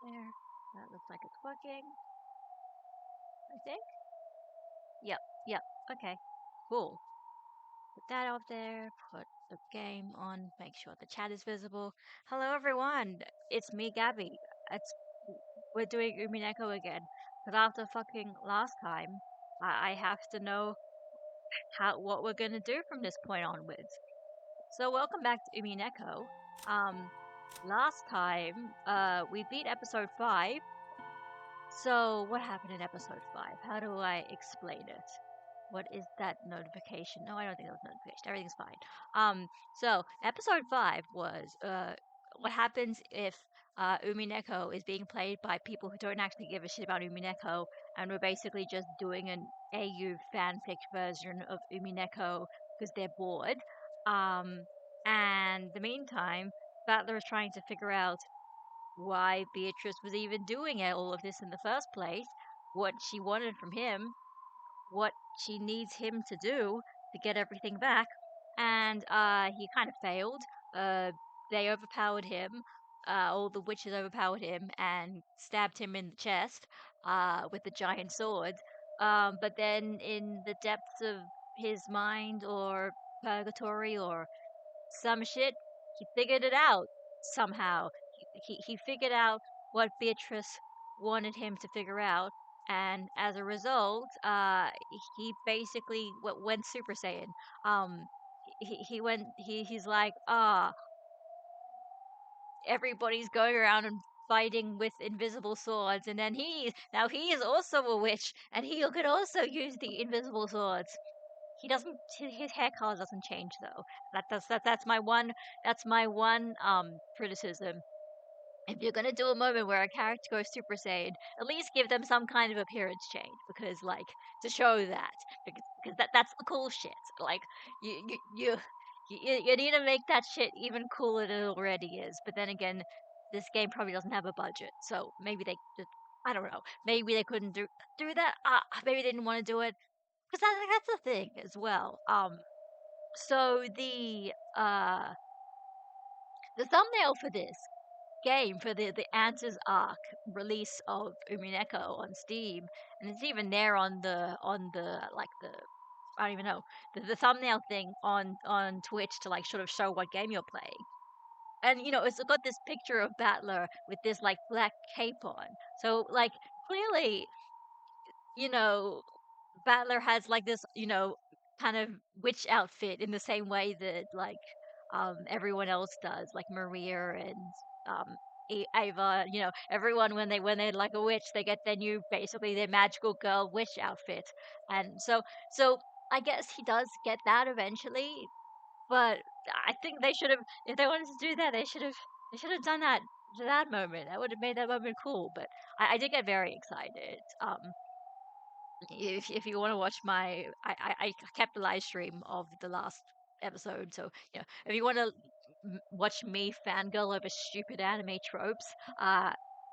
there. That looks like it's working. I think. Yep. Okay. Cool. Put that out there. Put the game on. Make sure the chat is visible. Hello, everyone. It's me, Gabby. It's we're doing Umineko again. Because after fucking last time, I have to know what we're gonna do from this point onwards. So welcome back to Umineko. Last time, we beat episode 5. So what happened in episode 5? How do I explain it? What is that notification? No, I don't think that was notification. Everything's fine. So episode 5 was what happens if Umineko is being played by people who don't actually give a shit about Umineko, and we're basically just doing an AU fanfic version of Umineko because they're bored. And the meantime, Battler is trying to figure out why Beatrice was even doing all of this in the first place, what she wanted from him, what she needs him to do to get everything back, and he kind of failed. They overpowered him. All the witches overpowered him and stabbed him in the chest with the giant sword. But then, in the depths of his mind or purgatory or some shit, he figured it out somehow. He figured out what Beatrice wanted him to figure out, and as a result, he basically went Super Saiyan. Um, he's like, everybody's going around and fighting with invisible swords, and then he is also a witch, and he could also use the invisible swords. He doesn't. His hair color doesn't change though. That's my one. That's my one criticism. If you're gonna do a moment where a character goes Super Saiyan, at least give them some kind of appearance change, because like to show that, because that's the cool shit. Like you you you you need to make that shit even cooler than it already is. But then again, this game probably doesn't have a budget, so maybe they just, I don't know. Maybe they couldn't do that. Maybe they didn't want to do it because that's the thing as well. So the thumbnail for this game for the Answers Arc release of Umineko on Steam, and it's even there on the like the I don't even know the thumbnail thing on Twitch to like sort of show what game you're playing. And it's got this picture of Battler with this like black cape on. So like clearly you know, Battler has like this, kind of witch outfit in the same way that like everyone else does, like Maria and um Ava, everyone when they're like a witch, they get their new basically their magical girl witch outfit. And so I guess he does get that eventually, but I think they should have if they wanted to do that, they should have done that to that moment. That would have made that moment cool, but I did get very excited. If you want to watch I kept the live stream of the last episode, so if you want to watch me fangirl over stupid anime tropes,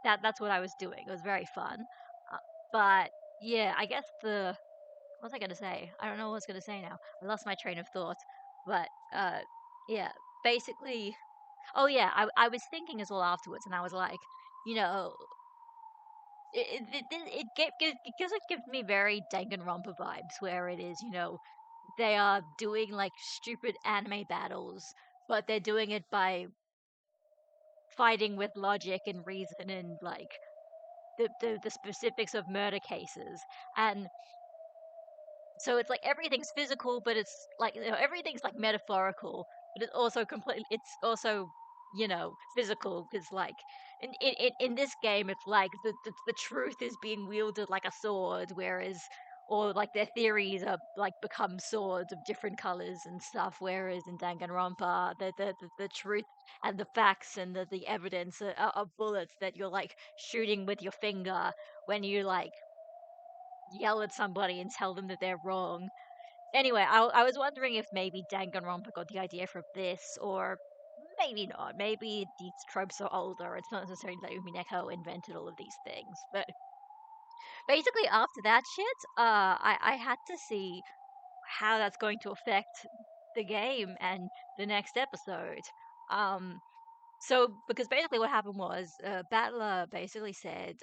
that's what I was doing. It was very fun. uh, but yeah, I guess what was I gonna say? I don't know what I was gonna say now. I lost my train of thought. But yeah, basically, oh yeah, I was thinking as well afterwards, and I was like, you know it gives me very Danganronpa vibes, where it is, they are doing like stupid anime battles, but they're doing it by fighting with logic and reason and like the specifics of murder cases. And so it's like everything's physical, but it's like everything's like metaphorical, but it's also physical, because like in this game it's like the truth is being wielded like a sword, whereas or like their theories are like become swords of different colors and stuff, whereas in Danganronpa the truth and the facts and the evidence are bullets that you're like shooting with your finger when you like yell at somebody and tell them that they're wrong. Anyway, I was wondering if maybe Danganronpa got the idea from this, or maybe not. Maybe these tropes are older. It's not necessarily that Umineko invented all of these things. But basically, after that shit, I had to see how that's going to affect the game and the next episode. Um, So because basically what happened was Battler basically said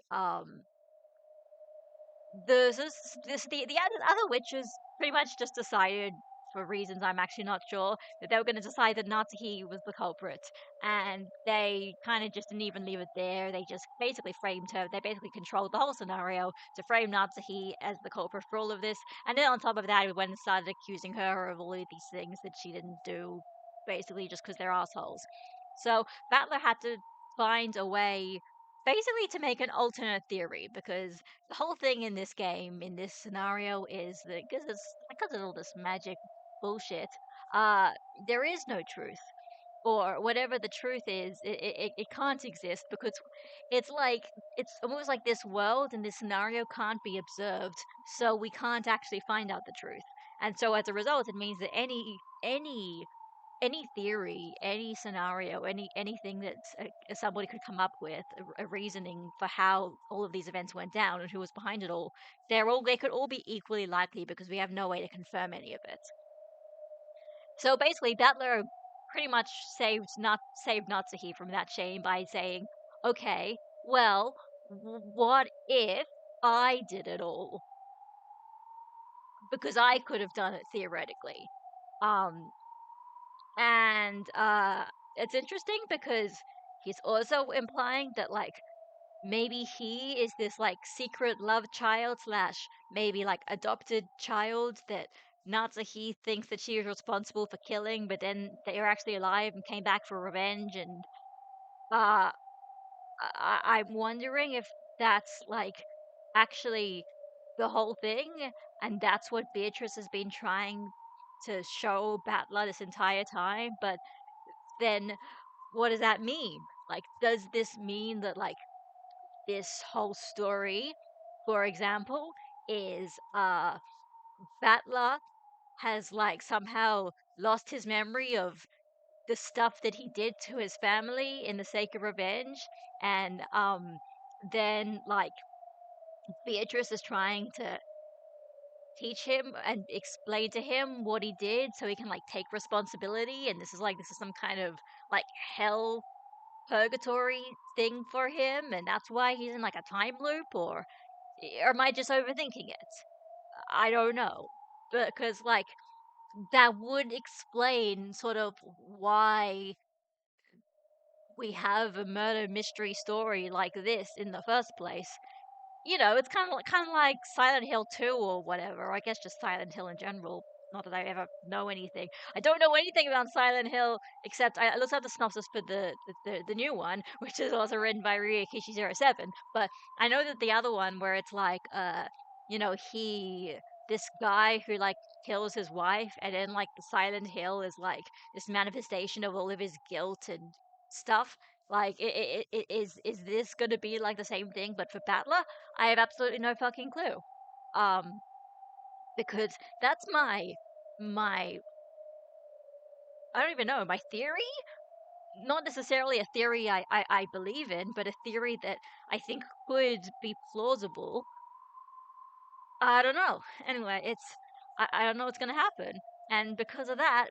the other witches pretty much just decided, for reasons I'm actually not sure, that they were going to decide that Natsuki was the culprit, and they kind of just didn't even leave it there. They just basically framed her. They basically controlled the whole scenario to frame Natsuki as the culprit for all of this, and then on top of that, we went and started accusing her of all of these things that she didn't do, basically just because they're assholes. So Battler had to find a way basically to make an alternate theory, because the whole thing in this game, in this scenario, is that because of all this magic bullshit, uh, there is no truth, or whatever the truth is, it can't exist, because it's like it's almost like this world and this scenario can't be observed, so we can't actually find out the truth. And so as a result, it means that any theory, any scenario, anything that somebody could come up with, a reasoning for how all of these events went down and who was behind it all, they could all be equally likely because we have no way to confirm any of it. So basically, Battler pretty much saved Natsuki from that shame by saying, "Okay, well, what if I did it all? Because I could have done it theoretically." Um, And it's interesting because he's also implying that like maybe he is this like secret love child slash maybe like adopted child that Natsuki thinks that she was responsible for killing, but then they were actually alive and came back for revenge. And uh, I'm wondering if that's like actually the whole thing, and that's what Beatrice has been trying to show Battler this entire time. But then what does that mean? Like, does this mean that, like, this whole story, for example, is Battler has, like, somehow lost his memory of the stuff that he did to his family in the sake of revenge, and then, like, Beatrice is trying to teach him and explain to him what he did so he can, like, take responsibility, and this is some kind of, like, hell purgatory thing for him, and that's why he's in like a time loop, or am I just overthinking it? I don't know. Because like that would explain sort of why we have a murder mystery story like this in the first place. You know, it's kind of like Silent Hill 2 or whatever. Or I guess just Silent Hill in general. Not that I ever know anything. I don't know anything about Silent Hill except I looked up the synopsis for the new one, which is also written by Ryokishi07. But I know that the other one where it's like you know, this guy who like kills his wife, and then like the Silent Hill is like this manifestation of all of his guilt and stuff. Like, is this gonna be like the same thing but for Battler? I have absolutely no fucking clue. Um, because that's my I don't even know, my theory? Not necessarily a theory I believe in, but a theory that I think could be plausible. I don't know. Anyway, I don't know what's gonna happen. And because of that,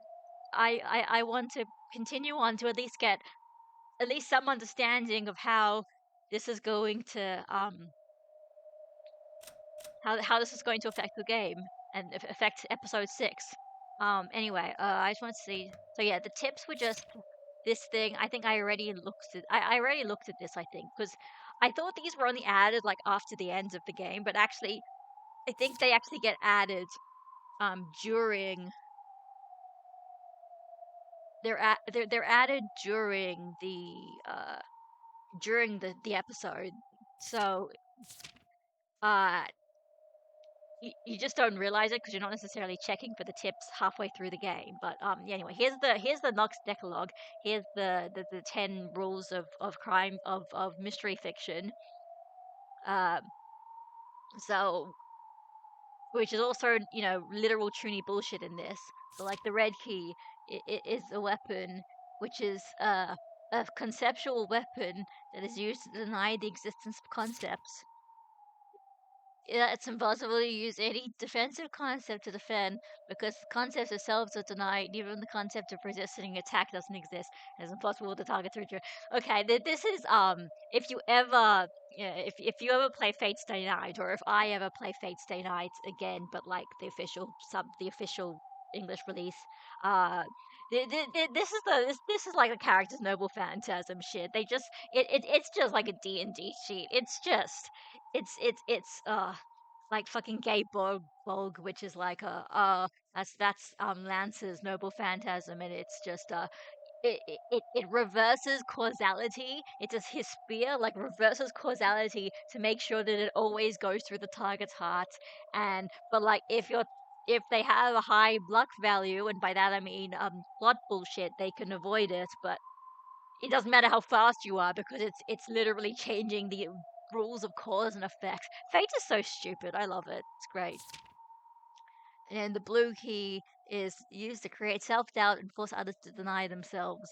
I want to continue on to at least get at least some understanding of how this is going to how this is going to affect the game and affect episode 6. Anyway, I just want to see. So yeah, the tips were just this thing. I think I already looked at this. I think because I thought these were only added like after the end of the game, but actually, I think they actually get added during they're added during the episode. So uh you just don't realize it because you're not necessarily checking for the tips halfway through the game. But yeah, anyway, here's the Nox Decalogue. Here's the 10 rules of crime of mystery fiction. Um, so which is also, you know, literal truny bullshit in this. So like the red key is a weapon which is a conceptual weapon that is used to deny the existence of concepts. Yeah, it's impossible to use any defensive concept to defend because the concepts themselves are denied. Even the concept of resisting attack doesn't exist. It's impossible to target through. Okay, this is if you ever yeah, if you ever play Fate Stay Night, or if I ever play Fate Stay Night again, but like the official English release, uh. This is this is like the character's noble phantasm shit. They just it's just like a D&D sheet. It's just it's like fucking gay bog, which is like that's Lance's noble phantasm, and it's just it reverses causality. It does his spear like reverses causality to make sure that it always goes through the target's heart. And but like if they have a high luck value, and by that I mean plot bullshit, they can avoid it. But it doesn't matter how fast you are because it's literally changing the rules of cause and effect. Fate is so stupid. I love it. It's great. And the blue key is used to create self-doubt and force others to deny themselves.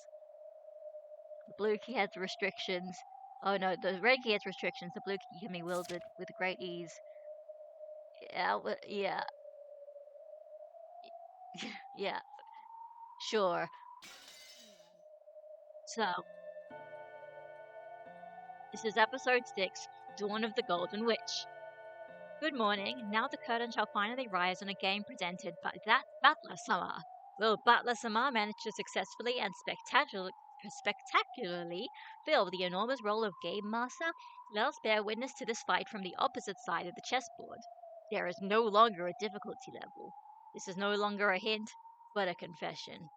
The blue key has restrictions. Oh no, the red key has restrictions. The blue key can be wielded with great ease. Yeah, yeah, yeah, sure. So, this is episode 6, Dawn of the Golden Witch. Good morning. Now the curtain shall finally rise on a game presented by that Battler-sama. Will Battler-sama manage to successfully and spectacularly fill the enormous role of Game Master? Let us bear witness to this fight from the opposite side of the chessboard. There is no longer a difficulty level. This is no longer a hint, but a confession.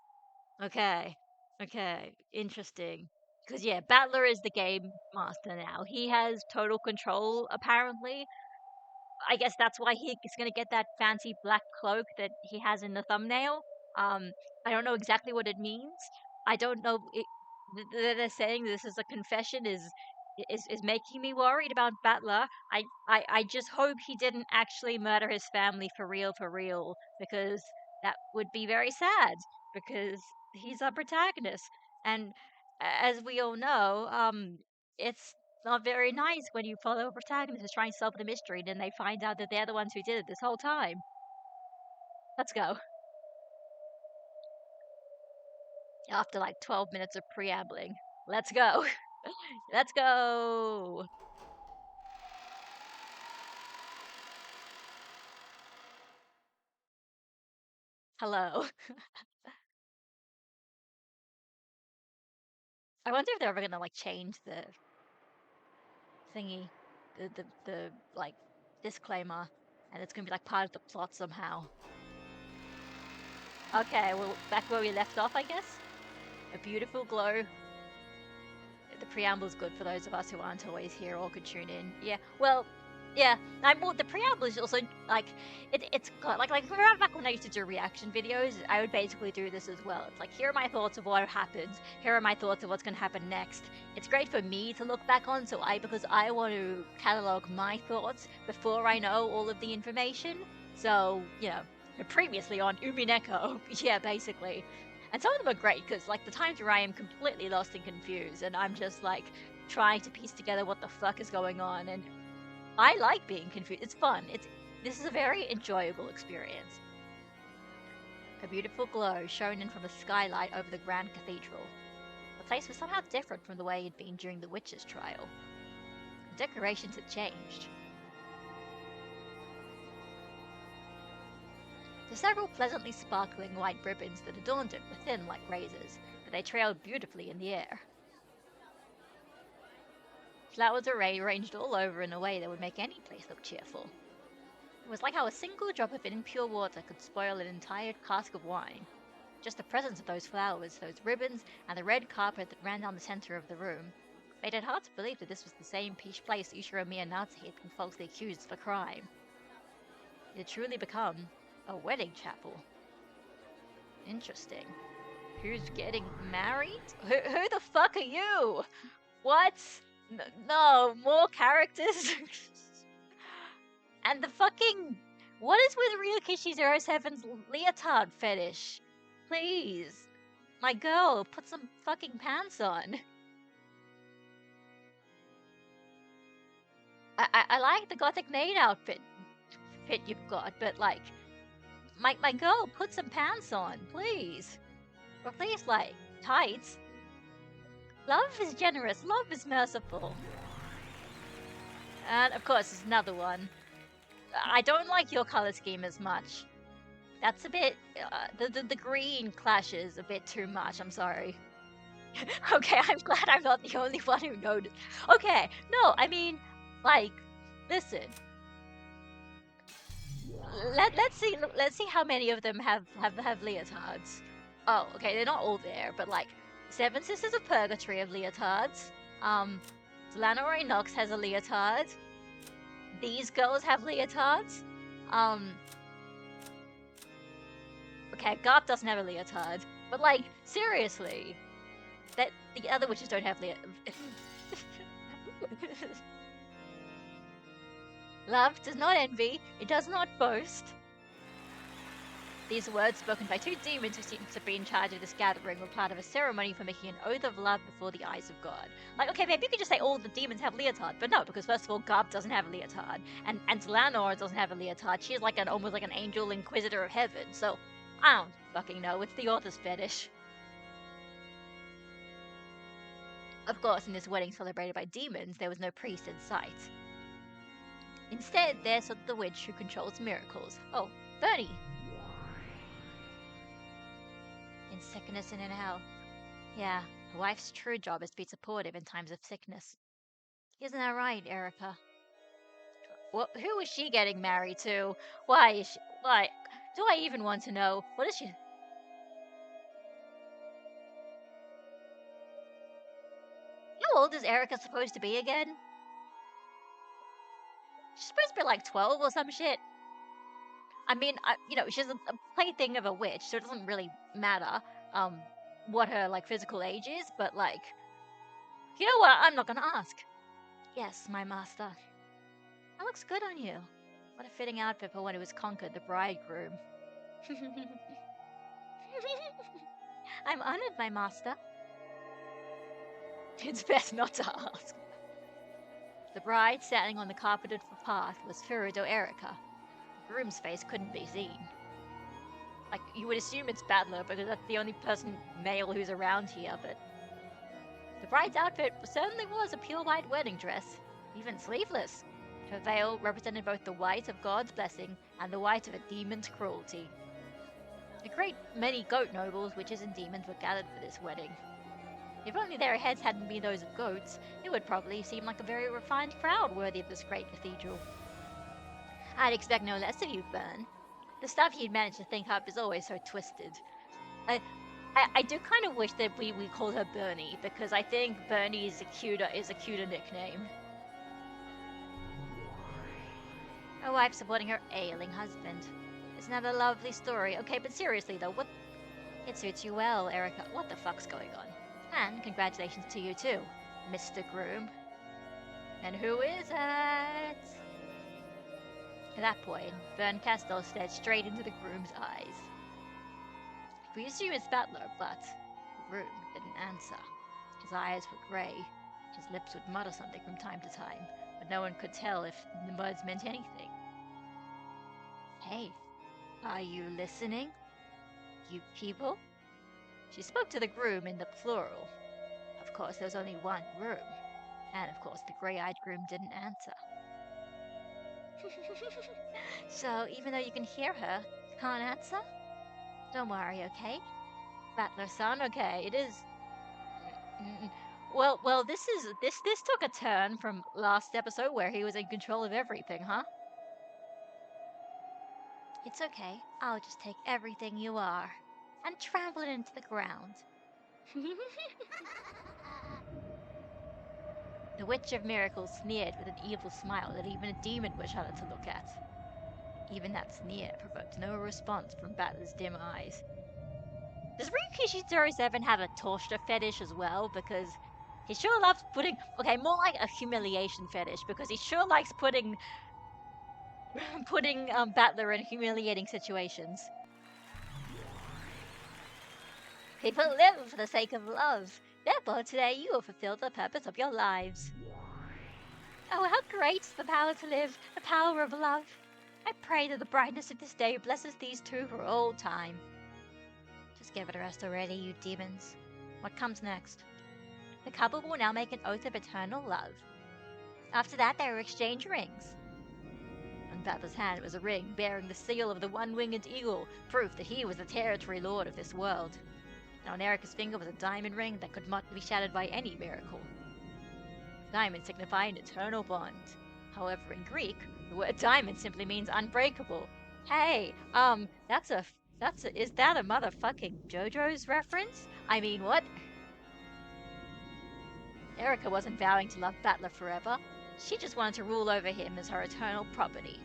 Okay. Okay. Interesting. Because, yeah, Battler is the game master now. He has total control, apparently. I guess that's why he's gonna get that fancy black cloak that he has in the thumbnail. Um, I don't know exactly what it means. I don't know. They're saying this is a confession is making me worried about Battler. I just hope he didn't actually murder his family for real, because that would be very sad, because he's a protagonist. And as we all know, it's not very nice when you follow a protagonist who's trying to solve the mystery and then they find out that they're the ones who did it this whole time. Let's go. After like 12 minutes of preambling. Let's go. Let's go. Hello. I wonder if they're ever gonna like change the thingy, the like disclaimer, and it's gonna be like part of the plot somehow. Okay, well, back where we left off, I guess. A beautiful glow. The preamble's good for those of us who aren't always here or could tune in. Yeah, well, yeah. Well, the preamble is also like it's like remember back when I used to do reaction videos, I would basically do this as well. It's like, here are my thoughts of what happens. Here are my thoughts of what's going to happen next. It's great for me to look back on, because I want to catalog my thoughts before I know all of the information. So previously on Umineko, yeah, basically. And some of them are great because, like, the times where I am completely lost and confused, and I'm just like trying to piece together what the fuck is going on, and I like being confused. It's fun. This is a very enjoyable experience. A beautiful glow shone in from a skylight over the grand cathedral. The place was somehow different from the way it had been during the witch's trial. The decorations had changed. The several pleasantly sparkling white ribbons that adorned it were thin like razors, but they trailed beautifully in the air. Flowers arranged all over in a way that would make any place look cheerful. It was like how a single drop of impure water could spoil an entire cask of wine. Just the presence of those flowers, those ribbons, and the red carpet that ran down the center of the room made it hard to believe that this was the same peach place Ishiro Miyanazi had been falsely accused of a crime. It had truly become a wedding chapel. Interesting. Who's getting married? Who the fuck are you? What? No, more characters? And the fucking... What is with Ryukishi07's leotard fetish? Please. My girl, put some fucking pants on. I like the gothic maid outfit you've got, but like, my girl, put some pants on, please. Or please, like, tights. Love is generous, love is merciful. And of course, there's another one. I don't like your color scheme as much. That's a bit, the green clashes a bit too much, I'm sorry. Okay, I'm glad I'm not the only one who noticed. Okay, no, I mean, like, listen. Let's see how many of them have leotards. Oh, okay, they're not all there, but like, Seven Sisters of Purgatory have leotards. Lanora Nox has a leotard. These girls have leotards. Okay, Garp doesn't have a leotard, but like, seriously, that the other witches don't have leotards. Love does not envy, it does not boast. These words, spoken by two demons who seem to be in charge of this gathering, were part of a ceremony for making an oath of love before the eyes of God. Like, okay, maybe you could just say all the demons have leotard, but no, because first of all, Garb doesn't have a leotard, and Lanor doesn't have a leotard. She's like almost like an angel inquisitor of heaven, so I don't fucking know. It's the author's fetish. Of course, in this wedding celebrated by demons, there was no priest in sight. Instead, there stood the witch who controls miracles. Oh, Bernie! In sickness and in health. Yeah, a wife's true job is to be supportive in times of sickness. Isn't that right, Erica? Who is she getting married to? Why is she... Why? Do I even want to know? What is she... How old is Erica supposed to be again? She's supposed to be like 12 or some shit. I mean, she's a plaything of a witch, so it doesn't really matter what her like physical age is, but like, you know what? I'm not gonna ask. Yes, my master. That looks good on you. What a fitting outfit for one who has conquered the bridegroom. I'm honored, my master. It's best not to ask. The bride, standing on the carpeted path, was Furudo Erica. The groom's face couldn't be seen. Like, you would assume it's Battler because that's the only person male who's around here, but... The bride's outfit certainly was a pure white wedding dress, even sleeveless. Her veil represented both the white of God's blessing and the white of a demon's cruelty. A great many goat nobles, witches, and demons were gathered for this wedding. If only their heads hadn't been those of goats, it would probably seem like a very refined crowd worthy of this great cathedral. I'd expect no less of you, Bern. The stuff you'd managed to think up is always so twisted. I do kind of wish that we called her Bernie, because I think Bernie is a cuter nickname. Her wife supporting her ailing husband. Isn't that a lovely story? Okay, but seriously though, what... It suits you well, Erica. What the fuck's going on? And congratulations to you too, Mr. Groom. And who is it? At that point, Bern Castell stared straight into the groom's eyes. We assume it's Battler, but the groom didn't answer. His eyes were grey. His lips would mutter something from time to time, but no one could tell if the words meant anything. Hey, are you listening? You people? She spoke to the groom in the plural. Of course, there was only one groom. And of course, the grey-eyed groom didn't answer. So, even though you can hear her, you can't answer? Don't worry, okay? Battler-san, okay, it is... Well, this took a turn from last episode where he was in control of everything, huh? It's okay. I'll just take everything you are and trample it into the ground. The Witch of Miracles sneered with an evil smile that even a demon would shudder to look at. Even that sneer provoked no response from Battler's dim eyes. Does Ryukishi07 have a torture fetish as well? Because he sure loves putting... Okay, more like a humiliation fetish, because he sure likes putting Battler in humiliating situations. People live for the sake of love. Therefore, today you will fulfill the purpose of your lives. Oh, how great's the power to live, the power of love. I pray that the brightness of this day blesses these two for all time. Just give it a rest already, you demons. What comes next? The couple will now make an oath of eternal love. After that, they will exchange rings. On Battler's hand was a ring bearing the seal of the one-winged eagle, proof that he was the territory lord of this world. And on Erica's finger was a diamond ring that could not be shattered by any miracle. Diamonds signify an eternal bond. However, in Greek, the word diamond simply means unbreakable. Hey, is that a motherfucking JoJo's reference? I mean, what? Erica wasn't vowing to love Battler forever. She just wanted to rule over him as her eternal property.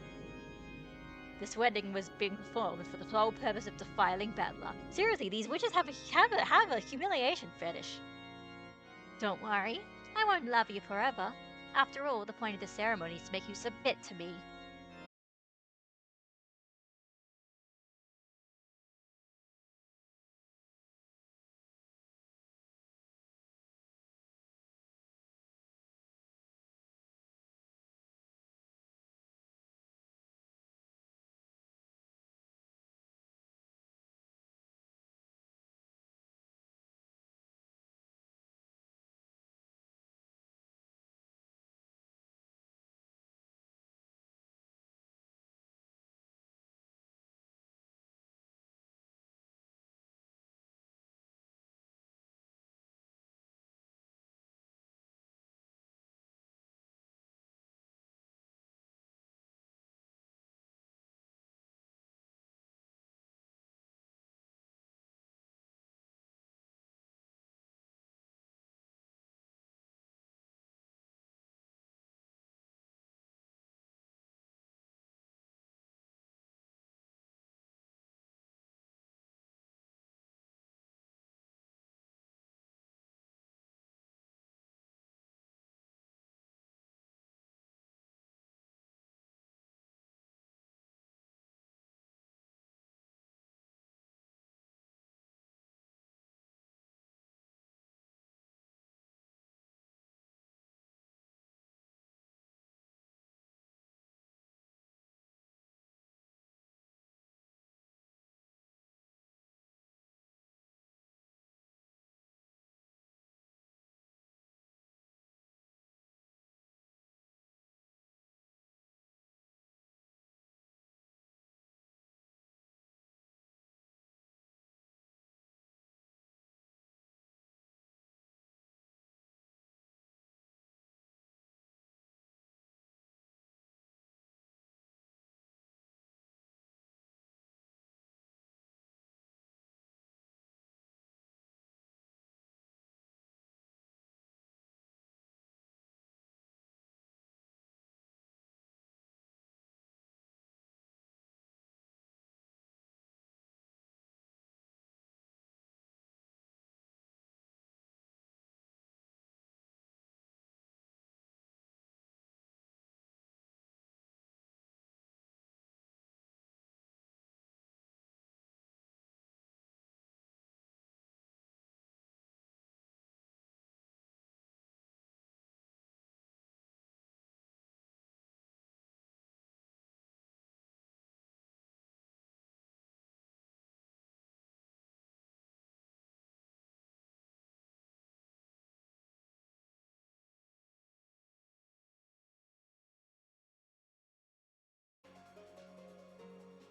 This wedding was being performed for the sole purpose of defiling Battler. Seriously, these witches have a humiliation fetish. Don't worry, I won't love you forever. After all, the point of the ceremony is to make you submit to me.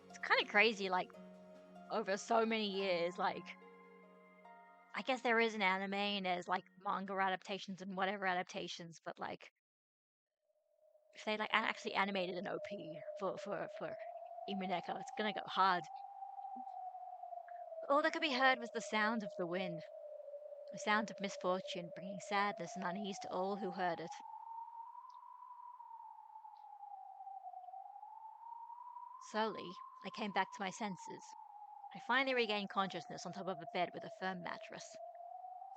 It's kind of crazy, like, over so many years, like, I guess there is an anime and there's like manga adaptations and whatever adaptations, but like, if they like actually animated an OP for Umineko, it's gonna go hard. All that could be heard was the sound of the wind, the sound of misfortune, bringing sadness and unease to all who heard it. Slowly, I came back to my senses. I finally regained consciousness on top of a bed with a firm mattress.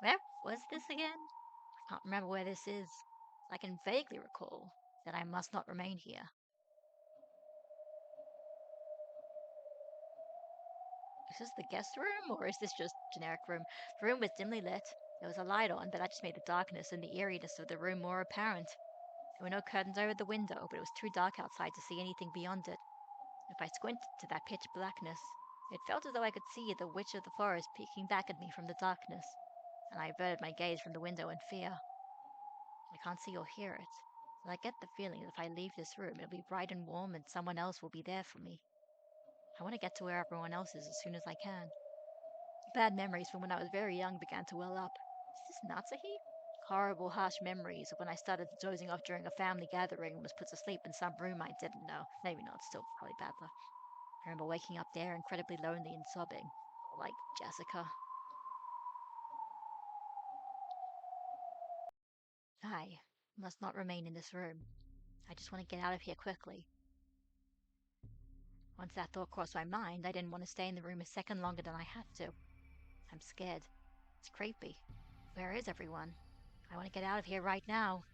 Where was this again? I can't remember where this is. I can vaguely recall that I must not remain here. Is this the guest room, or is this just generic room? The room was dimly lit. There was a light on, but that just made the darkness and the eeriness of the room more apparent. There were no curtains over the window, but it was too dark outside to see anything beyond it. If I squinted to that pitch blackness, it felt as though I could see the witch of the forest peeking back at me from the darkness, and I averted my gaze from the window in fear. I can't see or hear it, but I get the feeling that if I leave this room, it'll be bright and warm and someone else will be there for me. I want to get to where everyone else is as soon as I can. Bad memories from when I was very young began to well up. Is this Natsuhi? Horrible, harsh memories of when I started dozing off during a family gathering and was put to sleep in some room I didn't know. Maybe not, still probably bad luck. I remember waking up there incredibly lonely and sobbing. Like Jessica. I must not remain in this room. I just want to get out of here quickly. Once that thought crossed my mind, I didn't want to stay in the room a second longer than I had to. I'm scared. It's creepy. Where is everyone? I want to get out of here right now.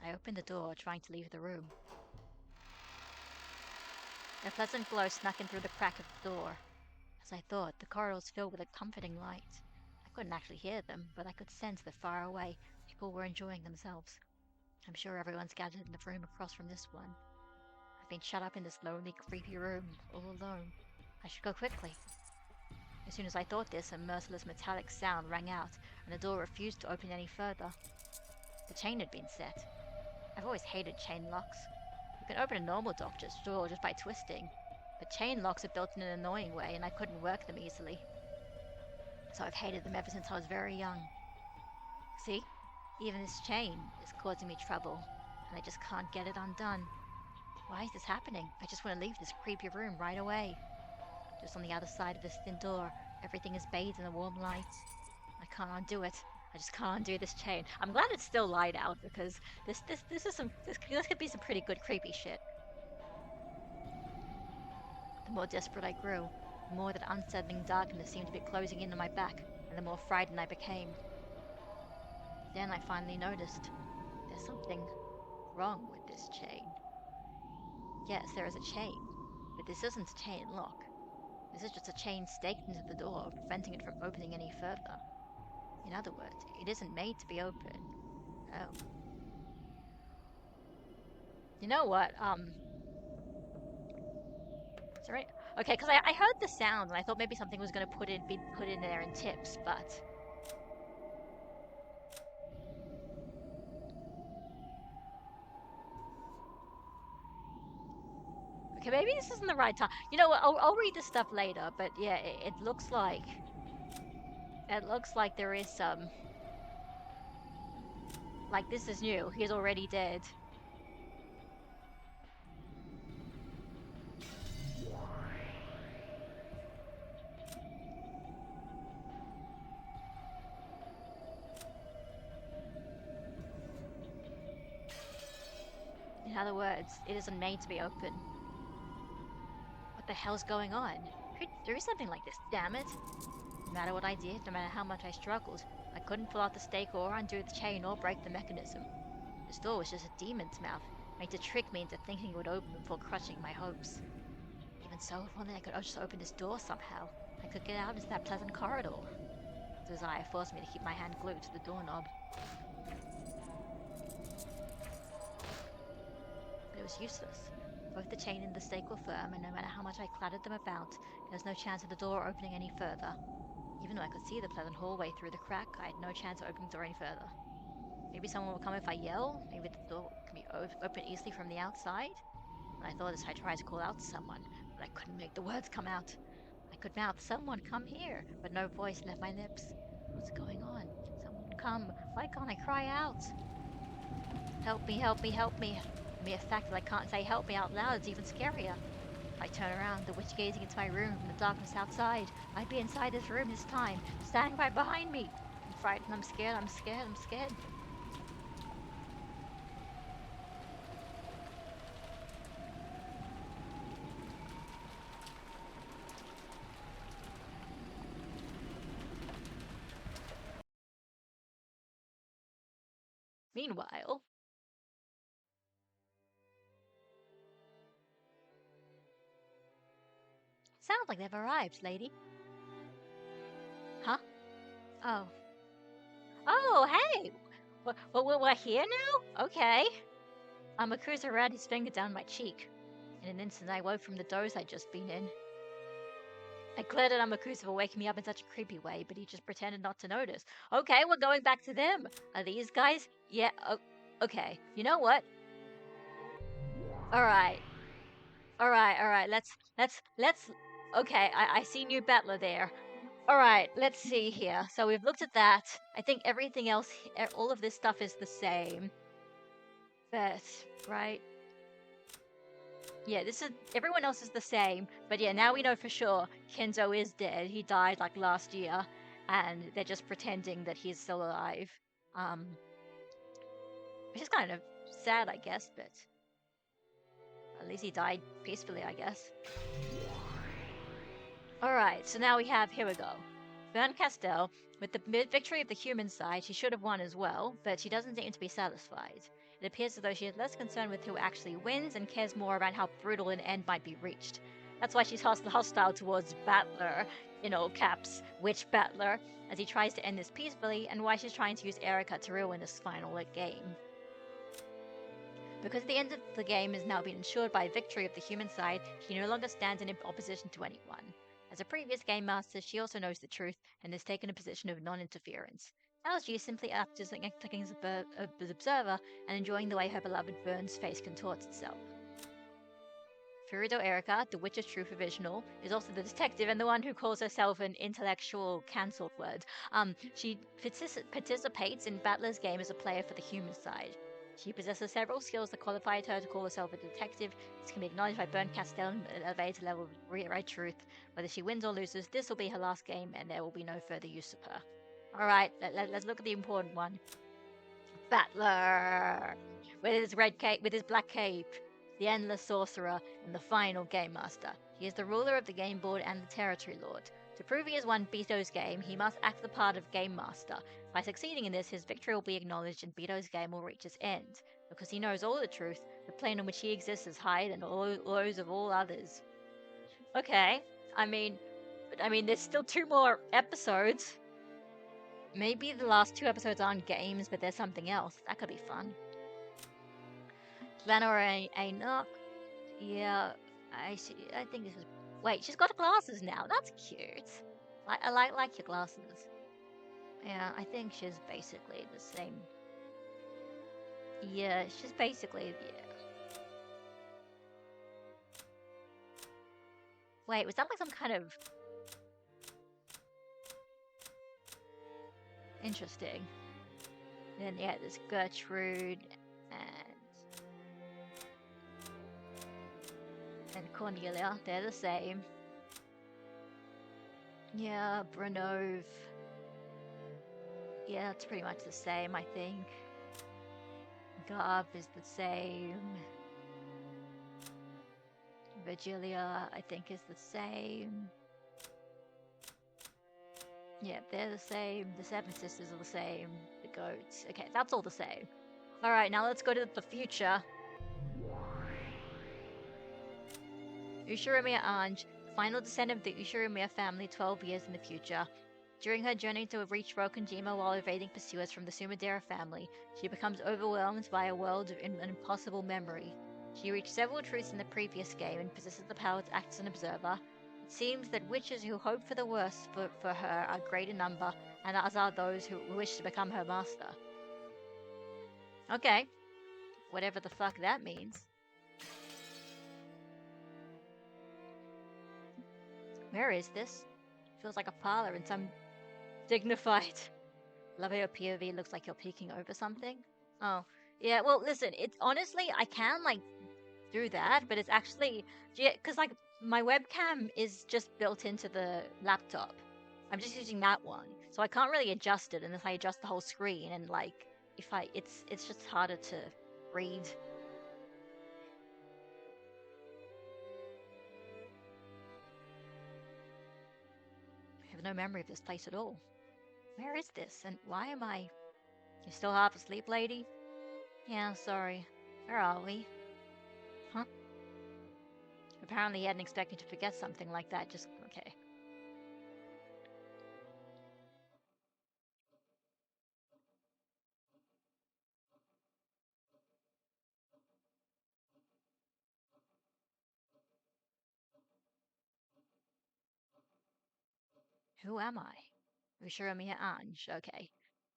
I opened the door, trying to leave the room. A pleasant glow snuck in through the crack of the door. As I thought, the corridor was filled with a comforting light. I couldn't actually hear them, but I could sense that far away, people were enjoying themselves. I'm sure everyone's gathered in the room across from this one. I've been shut up in this lonely, creepy room, all alone. I should go quickly. As soon as I thought this, a merciless metallic sound rang out, and the door refused to open any further. The chain had been set. I've always hated chain locks. You can open a normal door just by twisting, but chain locks are built in an annoying way, and I couldn't work them easily. So I've hated them ever since I was very young. See? Even this chain is causing me trouble, and I just can't get it undone. Why is this happening? I just want to leave this creepy room right away. Just on the other side of this thin door, everything is bathed in a warm light. I can't undo it. I just can't undo this chain. I'm glad it's still light out because this could be some pretty good creepy shit. The more desperate I grew, the more that unsettling darkness seemed to be closing in on my back, and the more frightened I became. Then I finally noticed there's something wrong with this chain. Yes, there is a chain, but this isn't a chain lock. This is just a chain staked into the door, preventing it from opening any further. In other words, it isn't made to be open. Oh. You know what? Is there any... Okay, because I heard the sound and I thought maybe something was going to be put in there in tips, but... Okay, maybe this isn't the right time. You know what? I'll read this stuff later, but yeah, it looks like... It looks like there is some... Like, this is new. He's already dead. In other words, it isn't made to be open. What the hell's going on? There is something like this, damn it. No matter what I did, no matter how much I struggled, I couldn't pull out the stake or undo the chain or break the mechanism. This door was just a demon's mouth, made to trick me into thinking it would open before crushing my hopes. Even so, if only I could just open this door somehow, I could get out into that pleasant corridor. Desire forced me to keep my hand glued to the doorknob. But it was useless. Both the chain and the stake were firm, and no matter how much I clattered them about, there was no chance of the door opening any further. Even though I could see the pleasant hallway through the crack, I had no chance of opening the door any further. Maybe someone will come if I yell? Maybe the door can be opened easily from the outside? And I thought as I tried to call out to someone, but I couldn't make the words come out. I could mouth, "Someone come here," but no voice left my lips. What's going on? Someone come. Why can't I cry out? Help me, help me, help me. The mere fact that I can't say help me out loud is even scarier. I turn around, the witch gazing into my room from the darkness outside. I'd be inside this room this time, standing right behind me. I'm frightened, I'm scared, I'm scared, I'm scared. Meanwhile... Sounds like they've arrived, lady. Huh? Oh. Oh, hey! We're here now? Okay. Amakusa ran his finger down my cheek. In an instant, I woke from the doze I'd just been in. I glared at Amakusa for waking me up in such a creepy way, but he just pretended not to notice. Okay, we're going back to them. Are these guys? Yeah, okay. You know what? Alright. Alright. Let's. Okay, I see new battler there. Alright, let's see here. So we've looked at that. I think everything else, all of this stuff is the same. But, right? Yeah, this is everyone else is the same, but yeah, now we know for sure Kenzo is dead. He died like last year, and they're just pretending that he's still alive. Um, which is kind of sad, I guess, but at least he died peacefully, I guess. Alright, so now here we go. Bern Castell, with the victory of the human side, she should have won as well, but she doesn't seem to be satisfied. It appears as though she is less concerned with who actually wins and cares more about how brutal an end might be reached. That's why she's hostile towards Battler, in all caps, Witch Battler, as he tries to end this peacefully, and why she's trying to use Erica to ruin this final game. Because the end of the game has now been ensured by a victory of the human side, she no longer stands in opposition to anyone. As a previous game master, she also knows the truth and has taken a position of non-interference. LG simply acting as an observer and enjoying the way her beloved Vern's face contorts itself. Furudo Erica, the Witch of True Provisional, is also the detective and the one who calls herself an intellectual cancelled word. She participates in Battler's game as a player for the human side. She possesses several skills that qualified her to call herself a detective. This can be acknowledged by Bern Castell and elevated level of right truth. Whether she wins or loses, this will be her last game and there will be no further use of her. Alright, let's look at the important one. Battler! With his black cape, the endless sorcerer, and the final game master. He is the ruler of the game board and the territory lord. To prove he has won Beto's game, he must act the part of game master. By succeeding in this, his victory will be acknowledged and Beto's game will reach its end. Because he knows all the truth, the plane on which he exists is higher than all those of all others. Okay, I mean, there's still 2 more episodes. Maybe the last 2 episodes aren't games, but there's something else. That could be fun. Glenora Enoch. Yeah, I see. I think this is. Wait, she's got glasses now. That's cute. I like your glasses. Yeah, I think she's basically the same. Yeah, she's basically Wait, was that like some kind of interesting? And then yeah, there's Gertrude and Cornelia. They're the same. Yeah, Brenov. Yeah, it's pretty much the same, I think. Garb is the same. Virgilia, I think, is the same. Yeah, they're the same. The Seven Sisters are the same. The goats. Okay, that's all the same. Alright, now let's go to the future. Ushiromiya Anj, the final descendant of the Ushiromiya family 12 years in the future. During her journey to reach Rokonjima while evading pursuers from the Sumadera family, she becomes overwhelmed by a world of an impossible memory. She reached several truths in the previous game and possesses the power to act as an observer. It seems that witches who hope for the worst for her are great in number, and as are those who wish to become her master. Okay. Whatever the fuck that means. Where is this? Feels like a parlor in some dignified. Love how your POV looks like you're peeking over something. Oh, yeah, well, listen, it's honestly, I can, like, do that, but it's actually, yeah, because, like, my webcam is just built into the laptop. I'm just using that one, so I can't really adjust it unless I adjust the whole screen, and, like, it's just harder to read. I have no memory of this place at all. Where is this, and why am I... You still half asleep, lady? Yeah, sorry. Where are we? Huh? Apparently he hadn't expected to forget something like that, just... Okay. Who am I? Ushiramiya Anj. Okay.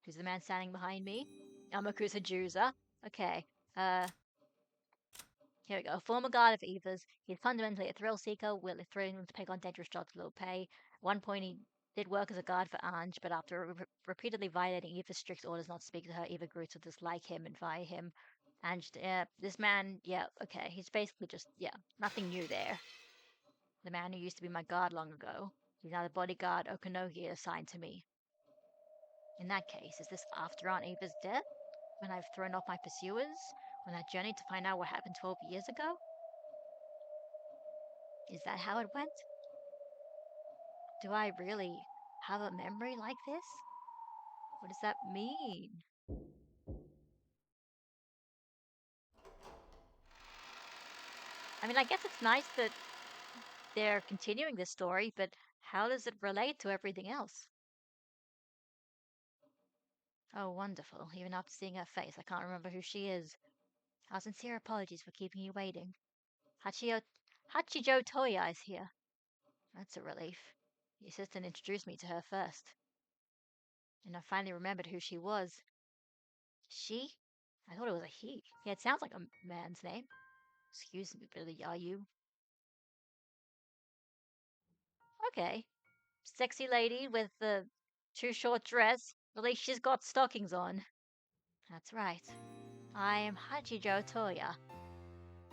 Who's the man standing behind me? Amakusa Juza. Okay. Here we go. Former guard of Eva's. He's fundamentally a thrill seeker, willing to take on dangerous jobs for little pay. At one point, he did work as a guard for Anj, but after repeatedly violating Eva's strict orders not to speak to her, Eva grew to dislike him and fire him. Anj, this man, yeah, okay. He's basically just, yeah, nothing new there. The man who used to be my guard long ago. He's now the bodyguard Okanogi assigned to me. In that case, is this after Aunt Eva's death? When I've thrown off my pursuers? On that journey to find out what happened 12 years ago? Is that how it went? Do I really have a memory like this? What does that mean? I mean, I guess it's nice that they're continuing this story, but how does it relate to everything else? Oh, wonderful. Even after seeing her face, I can't remember who she is. Our sincere apologies for keeping you waiting. Hachijo Toya is here. That's a relief. The assistant introduced me to her first, and I finally remembered who she was. She? I thought it was a he. Yeah, it sounds like a man's name. Excuse me, Billy, are you? Okay. Sexy lady with the too short dress. At least she's got stockings on. That's right. I am Hachijo Toya.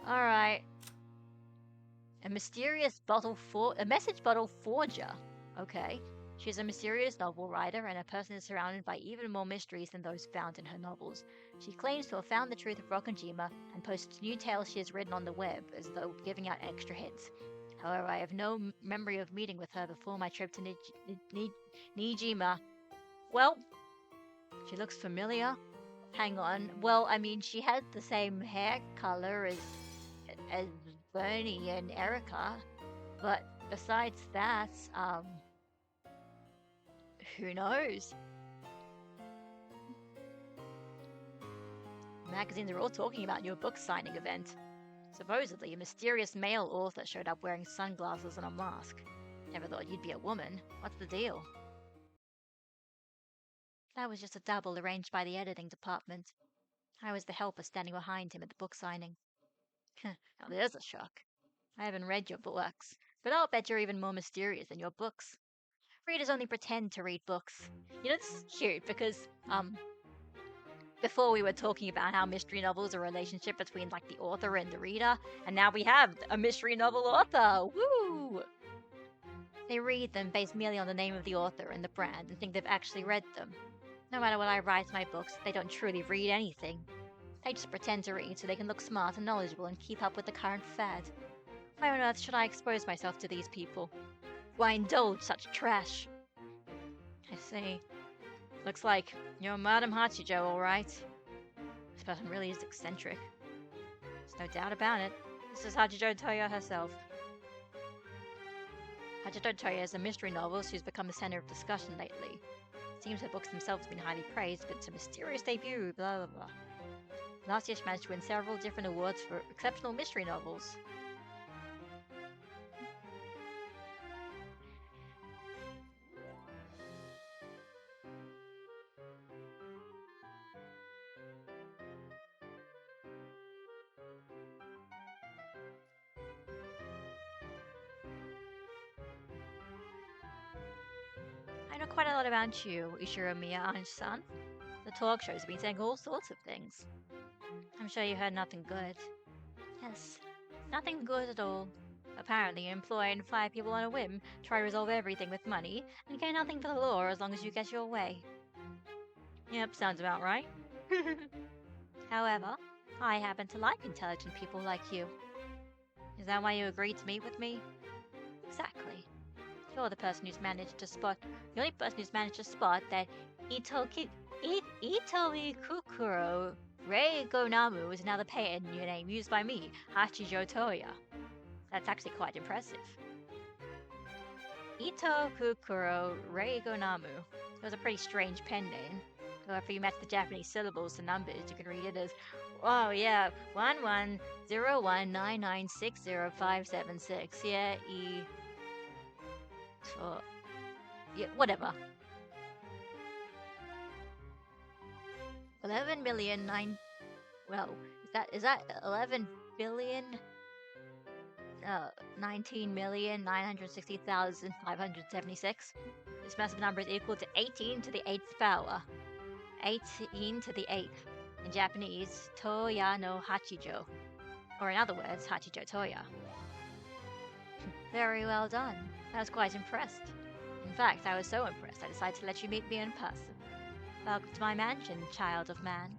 Alright. A message bottle forger. Okay. She's a mysterious novel writer, and her person is surrounded by even more mysteries than those found in her novels. She claims to have found the truth of Rokkanjima and posts new tales she has written on the web, as though giving out extra hints. However, I have no memory of meeting with her before my trip to Nijima. Well, she looks familiar. Hang on. Well, I mean, she had the same hair color as Bernie and Erica, but besides that, who knows? Magazines are all talking about your book signing event. Supposedly, a mysterious male author showed up wearing sunglasses and a mask. Never thought you'd be a woman. What's the deal? That was just a double arranged by the editing department. I was the helper standing behind him at the book signing. Now there's a shock. I haven't read your books, but I'll bet you're even more mysterious than your books. Readers only pretend to read books. You know, this is cute because, before we were talking about how mystery novels are a relationship between, like, the author and the reader, and now we have a mystery novel author! Woo! They read them based merely on the name of the author and the brand and think they've actually read them. No matter what I write in my books, they don't truly read anything. They just pretend to read so they can look smart and knowledgeable and keep up with the current fad. Why on earth should I expose myself to these people? Why indulge such trash? I see. Looks like you're Madame Hachijo, all right. This person really is eccentric. There's no doubt about it. This is Hachijo Toya herself. Hachijo Toya is a mystery novelist who's become the center of discussion lately. It seems her books themselves have been highly praised, but it's a mysterious debut, blah blah blah. Last year she managed to win several different awards for exceptional mystery novels. I know quite a lot about you, Ishiro Anj-san. The talk shows have been saying all sorts of things. I'm sure you heard nothing good. Yes, nothing good at all. Apparently, you employ and fire people on a whim, try to resolve everything with money, and care nothing for the law as long as you get your way. Yep, sounds about right. However, I happen to like intelligent people like you. Is that why you agreed to meet with me? Exactly. You're the only person who's managed to spot that Itomi Kukuro Rei Gonamu is now the patent new name used by me, Hachijo Toya. That's actually quite impressive. Ito Kukuro Rei Gonamu. It was a pretty strange pen name. Though if you match the Japanese syllables to numbers, you can read it as, oh yeah, 1101996056. Yeah, Yeah, whatever. 11 million nine. Well, is that 11 billion? 19,960,576. This massive number is equal to 18 to the 8th power. 18 to the 8th. In Japanese, Toya no Hachijo. Or in other words, Hachijo Toya. Very well done. I was quite impressed. In fact, I was so impressed I decided to let you meet me in person. Welcome to my mansion, child of man.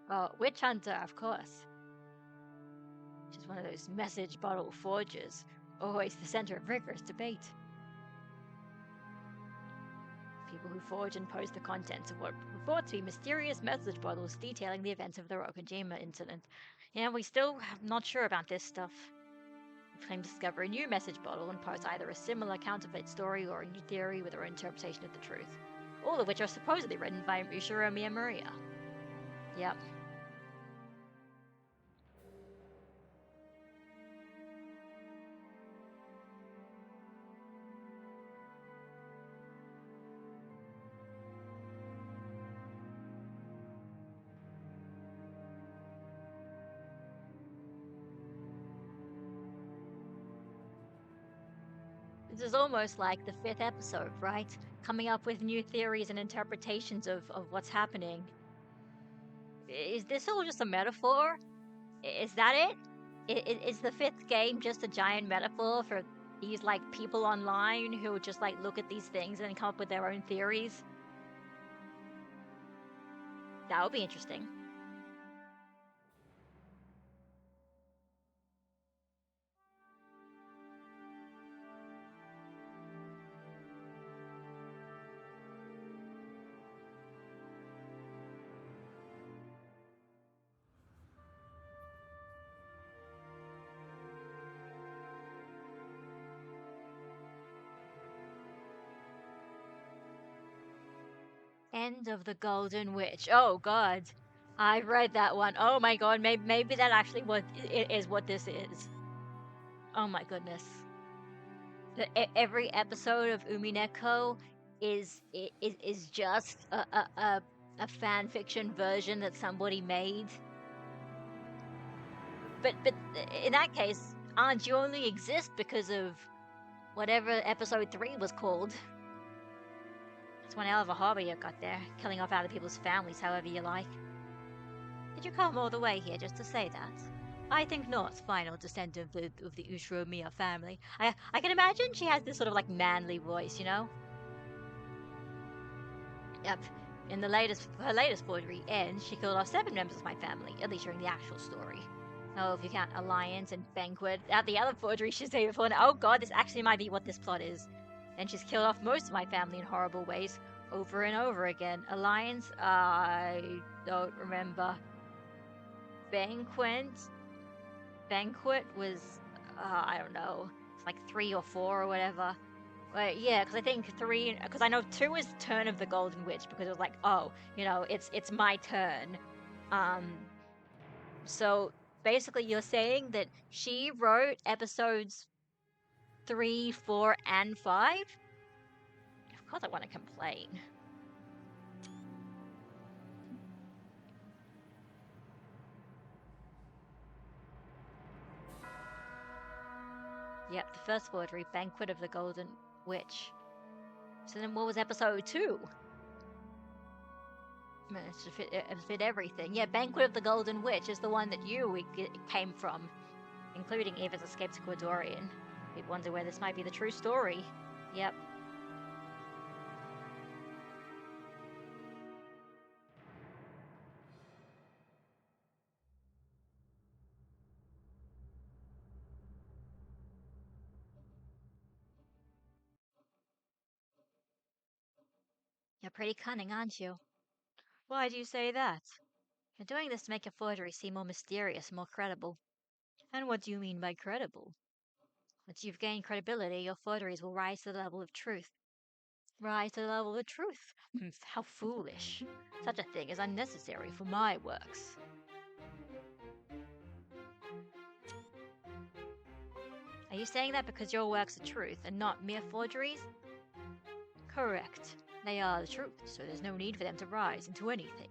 Oh, witch hunter, of course. She's one of those message bottle forgers, always the center of rigorous debate. People who forge and post the contents of what were thought to be mysterious message bottles detailing the events of the Rokajima incident. Yeah, we still not sure about this stuff. We claim to discover a new message bottle and post either a similar counterfeit story or a new theory with our interpretation of the truth. All of which are supposedly written by Ushiro Miyamura. Yep. This is almost like the fifth episode, right? Coming up with new theories and interpretations of what's happening. Is this all just a metaphor? Is that it? Is the fifth game just a giant metaphor for these like people online who just like look at these things and come up with their own theories? That would be interesting. End of the Golden Witch. Oh God, I read that one. Oh my God, maybe that actually is what this is. Oh my goodness. Every episode of Umineko is just a fan fiction version that somebody made. But in that case, aren't you only exist because of whatever episode 3 was called? It's one hell of a hobby you got there, killing off other people's families however you like. Did you come all the way here just to say that? I think not, final descendant of the Ushiro family. I can imagine she has this sort of like manly voice, you know? Yep. In her latest forgery ends, she killed off 7 members of my family, at least during the actual story. Oh, if you count Alliance and Banquet. At the other forgery she's done before, and oh god, this actually might be what this plot is. Then she's killed off most of my family in horrible ways, over and over again. Alliance, I don't remember. Banquet? Banquet was, I don't know, it's like 3 or 4 or whatever. Yeah, because I think 3, because I know 2 is Turn of the Golden Witch, because it was like, oh, you know, it's my turn. So basically you're saying that she wrote episodes 3, 4, and 5? Of course I want to complain. Yep, the first forgery, Banquet of the Golden Witch. So then what was episode 2? Managed to fit everything. Yeah, Banquet of the Golden Witch is the one that you came from, including Eva's escape to Cordorian. You'd wonder where this might be the true story. Yep. You're pretty cunning, aren't you? Why do you say that? You're doing this to make your forgery seem more mysterious and more credible. And what do you mean by credible? Once you've gained credibility, your forgeries will rise to the level of truth. Rise to the level of truth? How foolish. Such a thing is unnecessary for my works. Are you saying that because your works are truth and not mere forgeries? Correct. They are the truth, so there's no need for them to rise into anything.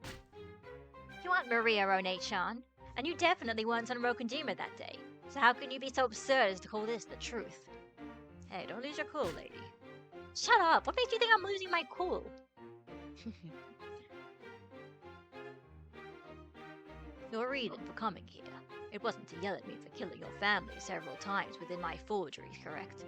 You aren't Maria One-chan, and you definitely weren't on Rokujima that day. So how can you be so absurd as to call this the truth? Hey, don't lose your cool, lady. Shut up! What makes you think I'm losing my cool? Your reason for coming here. It wasn't to yell at me for killing your family several times within my forgeries, correct?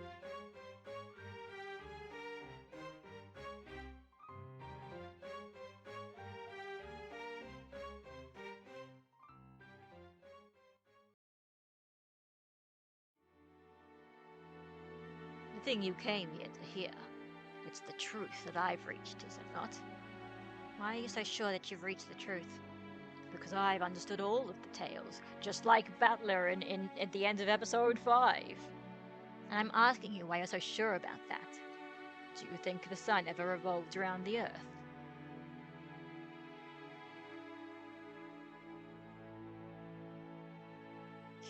The thing you came here to hear. It's the truth that I've reached, is it not? Why are you so sure that you've reached the truth? Because I've understood all of the tales, just like Battler at the end of episode 5. And I'm asking you why you're so sure about that. Do you think the sun ever revolved around the earth?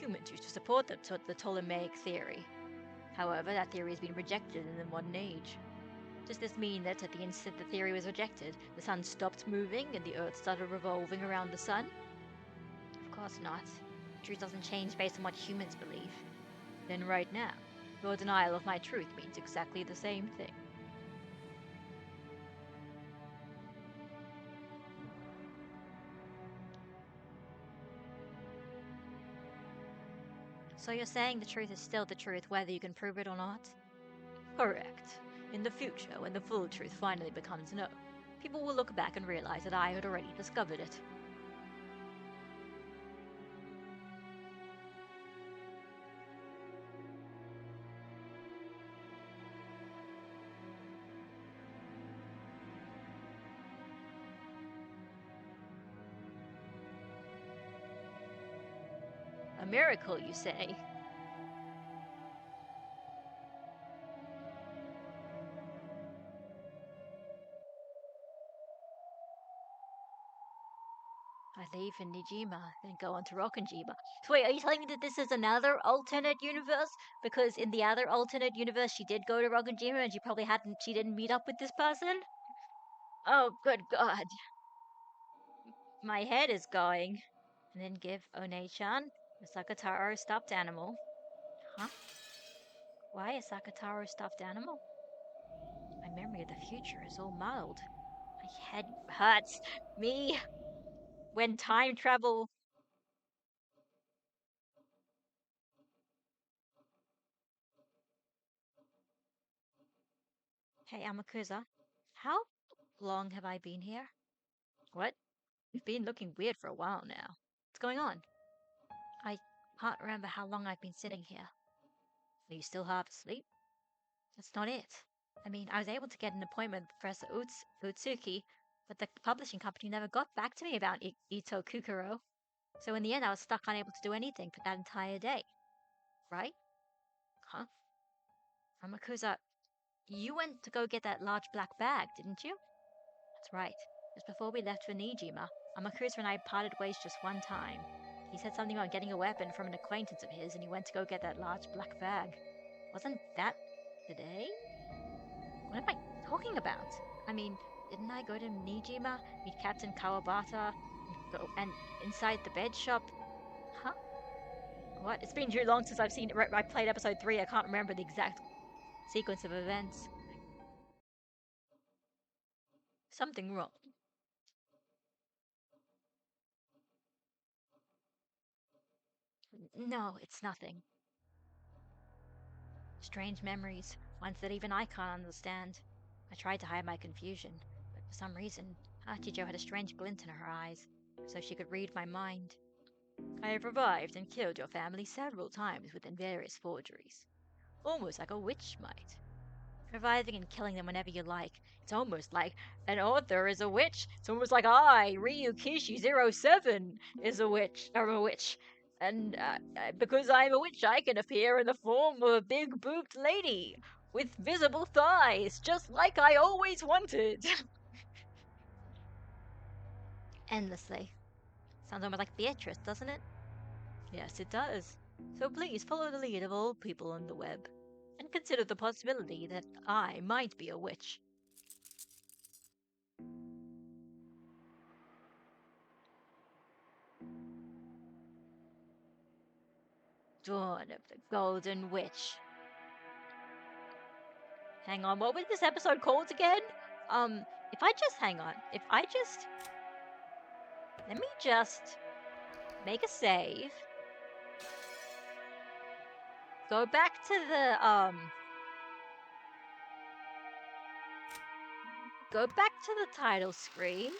Humans used to support the Ptolemaic theory. However, that theory has been rejected in the modern age. Does this mean that at the instant the theory was rejected, the sun stopped moving and the earth started revolving around the sun? Of course not. Truth doesn't change based on what humans believe. Then right now, your denial of my truth means exactly the same thing. So you're saying the truth is still the truth whether you can prove it or not? Correct. In the future, when the full truth finally becomes known, people will look back and realize that I had already discovered it. A miracle, you say? I leave in Nijima, then go on to Rokkenjima. So wait, are you telling me that this is another alternate universe? Because in the other alternate universe, she did go to Rokkenjima and she didn't meet up with this person? Oh, good God. My head is going. And then give One-chan a Sakataro stuffed animal. Huh? Why a Sakataro stuffed animal? My memory of the future is all muddled. My head hurts. Me, when time travel. Hey, Amakusa, how long have I been here? What? You've been looking weird for a while now. What's going on? I can't remember how long I've been sitting here. Are you still half asleep? That's not it. I mean, I was able to get an appointment with Professor Utsuki, but the publishing company never got back to me about Ito Kukuro. So in the end, I was stuck unable to do anything for that entire day. Right? Huh? Amakusa, you went to go get that large black bag, didn't you? That's right. Just before we left for Nijima, Amakusa and I parted ways just one time. He said something about getting a weapon from an acquaintance of his, and he went to go get that large black bag. Wasn't that today? What am I talking about? I mean, didn't I go to Nijima, meet Captain Kawabata, and inside the bed shop? Huh? What? It's been too long since I played episode 3. I can't remember the exact sequence of events. Something wrong. No, it's nothing. Strange memories, ones that even I can't understand. I tried to hide my confusion, but for some reason, Hachijo had a strange glint in her eyes, so she could read my mind. I have revived and killed your family several times within various forgeries. Almost like a witch might. reviving and killing them whenever you like. It's almost like an author is a witch. It's almost like I, Ryukishi07, is a witch. I'm a witch. And because I'm a witch, I can appear in the form of a big boobed lady with visible thighs, just like I always wanted. Endlessly. Sounds almost like Beatrice, doesn't it? Yes, it does. So please follow the lead of all people on the web, and consider the possibility that I might be a witch. Dawn of the Golden Witch. Hang on, what was this episode called again? If I just hang on, if I just let me just make a save. Go back to the go back to the title screen.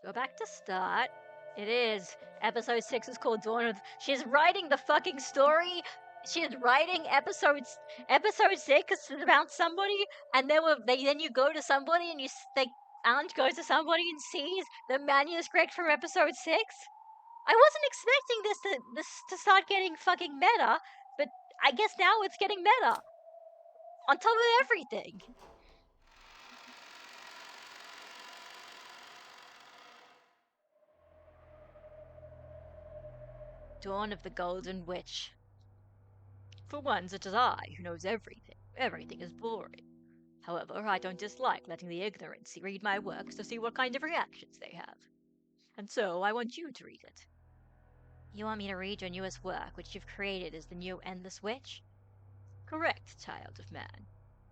Go back to start. It is. Episode 6 is called Dawn of... She's writing the fucking story. She's writing episode 6 is about somebody, and then you go to somebody and Alan goes to somebody and sees the manuscript from episode 6. I wasn't expecting this to start getting fucking meta, but I guess now it's getting meta. On top of everything. Dawn of the Golden Witch. For one such as I, who knows everything, everything is boring. However, I don't dislike letting the ignorant read my works to see what kind of reactions they have. And so I want you to read it. You want me to read your newest work, which you've created as the new Endless Witch? Correct, child of man.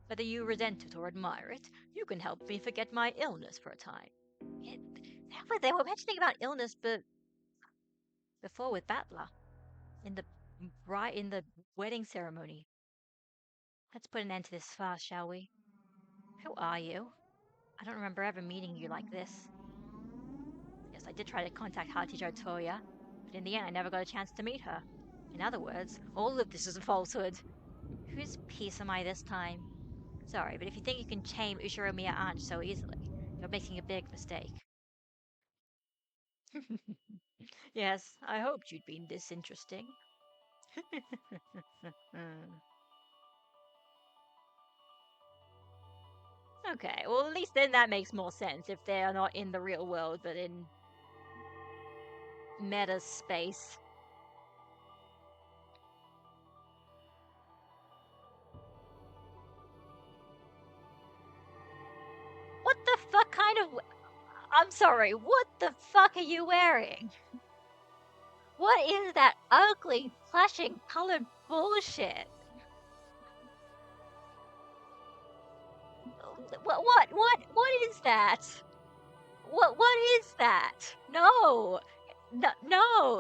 Whether you resent it or admire it, you can help me forget my illness for a time. They were mentioning about illness, but before with Battler, in the wedding ceremony. Let's put an end to this fast, shall we? Who are you? I don't remember ever meeting you like this. Yes, I did try to contact Hatijo Toya, but in the end I never got a chance to meet her. In other words, all of this is a falsehood. Whose piece am I this time? Sorry, but if you think you can tame Ushiromiya Ange so easily, you're making a big mistake. Yes, I hoped you'd been this interesting. Okay, well at least then that makes more sense if they are not in the real world but in meta space. What the fuck kind of... I'm sorry, what the fuck are you wearing? What is that ugly, flashing colored bullshit? What is that? What is that? No,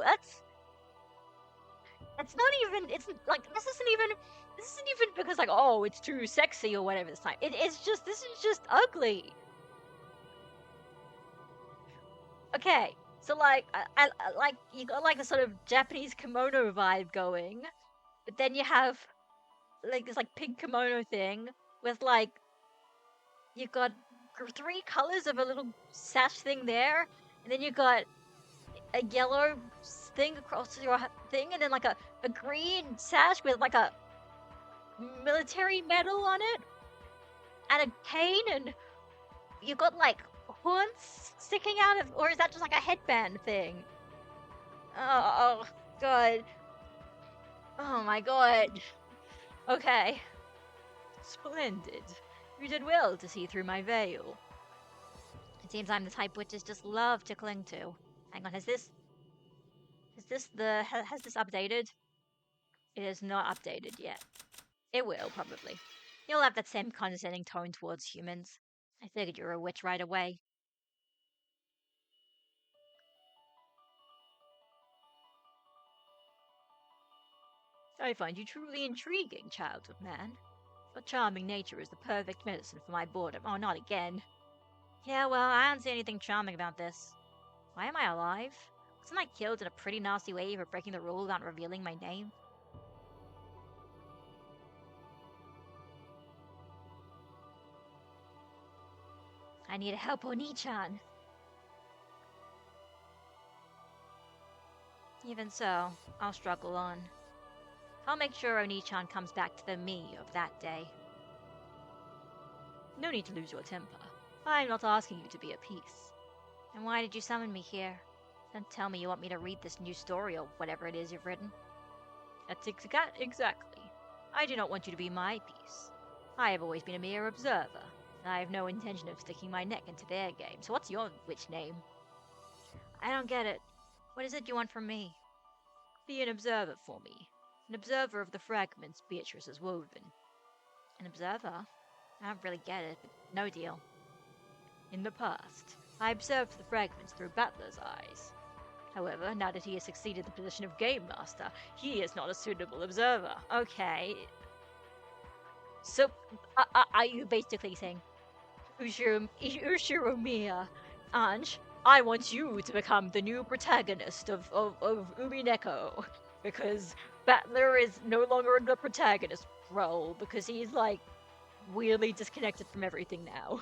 that's not even, it's like, this isn't even because like, oh, it's too sexy or whatever this time. This is just ugly. Okay, so like, I like, you got like a sort of Japanese kimono vibe going, but then you have like this like pink kimono thing with like, you've got 3 colors of a little sash thing there, and then you got a yellow thing across your thing, and then like a green sash with like a military medal on it, and a cane, and you got like horns sticking out of, or is that just like a headband thing? Oh god. Oh my god. Okay. Splendid. You did well to see through my veil. It seems I'm the type witches just love to cling to. Hang on, has this updated? It is not updated yet. It will, probably. You'll have that same condescending tone towards humans. I figured you were a witch right away. I find you truly intriguing, child of man. Your charming nature is the perfect medicine for my boredom. Oh, not again. Yeah, well, I don't see anything charming about this. Why am I alive? Wasn't I killed in a pretty nasty way for breaking the rule without revealing my name? I need help, Oni-chan. Even so, I'll struggle on. I'll make sure Oni-chan comes back to the me of that day. No need to lose your temper. I'm not asking you to be at peace. And why did you summon me here? Don't tell me you want me to read this new story or whatever it is you've written. That's exactly. I do not want you to be my piece. I have always been a mere observer, and I have no intention of sticking my neck into their game. So what's your witch name? I don't get it. What is it you want from me? Be an observer for me. An observer of the fragments Beatrice has woven. An observer? I don't really get it, but no deal. In the past, I observed the fragments through Battler's eyes. However, now that he has succeeded the position of Game Master, he is not a suitable observer. Okay. So, are you basically saying, Ushiromiya, Anj, I want you to become the new protagonist of Umineko, because Battler is no longer in the protagonist role, because he's, like, weirdly disconnected from everything now.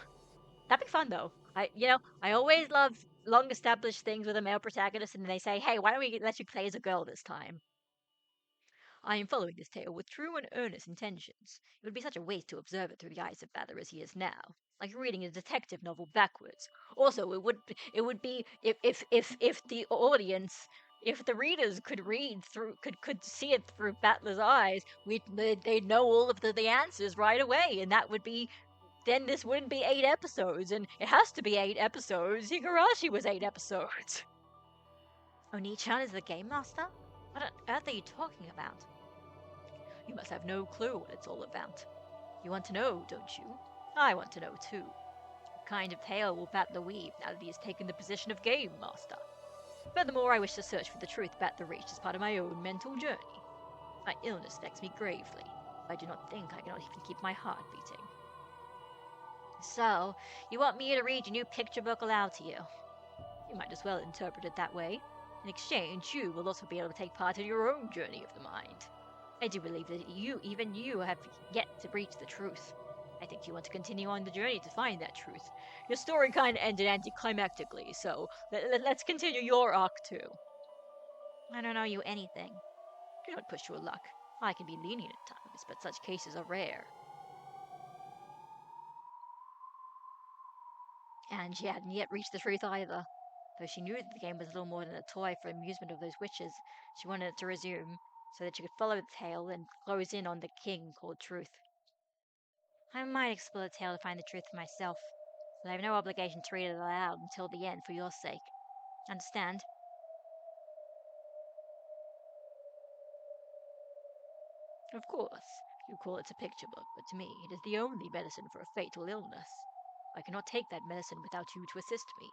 That'd be fun, though. I always love long-established things with a male protagonist, and then they say, hey, why don't we let you play as a girl this time? I am following this tale with true and earnest intentions. It would be such a waste to observe it through the eyes of Battler as he is now, like reading a detective novel backwards. Also, it would be if the audience, if the readers could read through, could see it through Battler's eyes, they'd know all of the answers right away, and that would be. Then this wouldn't be 8 episodes, and it has to be 8 episodes. Higurashi was 8 episodes. Oni-chan is the game master? What on earth are you talking about? You must have no clue what it's all about. You want to know, don't you? I want to know too. What kind of tale will Battler weave now that he has taken the position of Game Master? Furthermore, I wish to search for the truth Battler reached as part of my own mental journey. My illness affects me gravely. I do not think I cannot even keep my heart beating. So, you want me to read your new picture book aloud to you? You might as well interpret it that way. In exchange, you will also be able to take part in your own journey of the mind. I do believe that even you, have yet to reach the truth. I think you want to continue on the journey to find that truth. Your story kind of ended anticlimactically, so let's continue your arc too. I don't know you anything. Do not push your luck. I can be lenient at times, but such cases are rare. And she hadn't yet reached the truth either. Though she knew that the game was little more than a toy for amusement of those witches, she wanted it to resume, so that she could follow the tale and close in on the king called Truth. I might explore the tale to find the truth for myself, but I have no obligation to read it aloud until the end for your sake. Understand? Of course, you call it a picture book, but to me it is the only medicine for a fatal illness. I cannot take that medicine without you to assist me.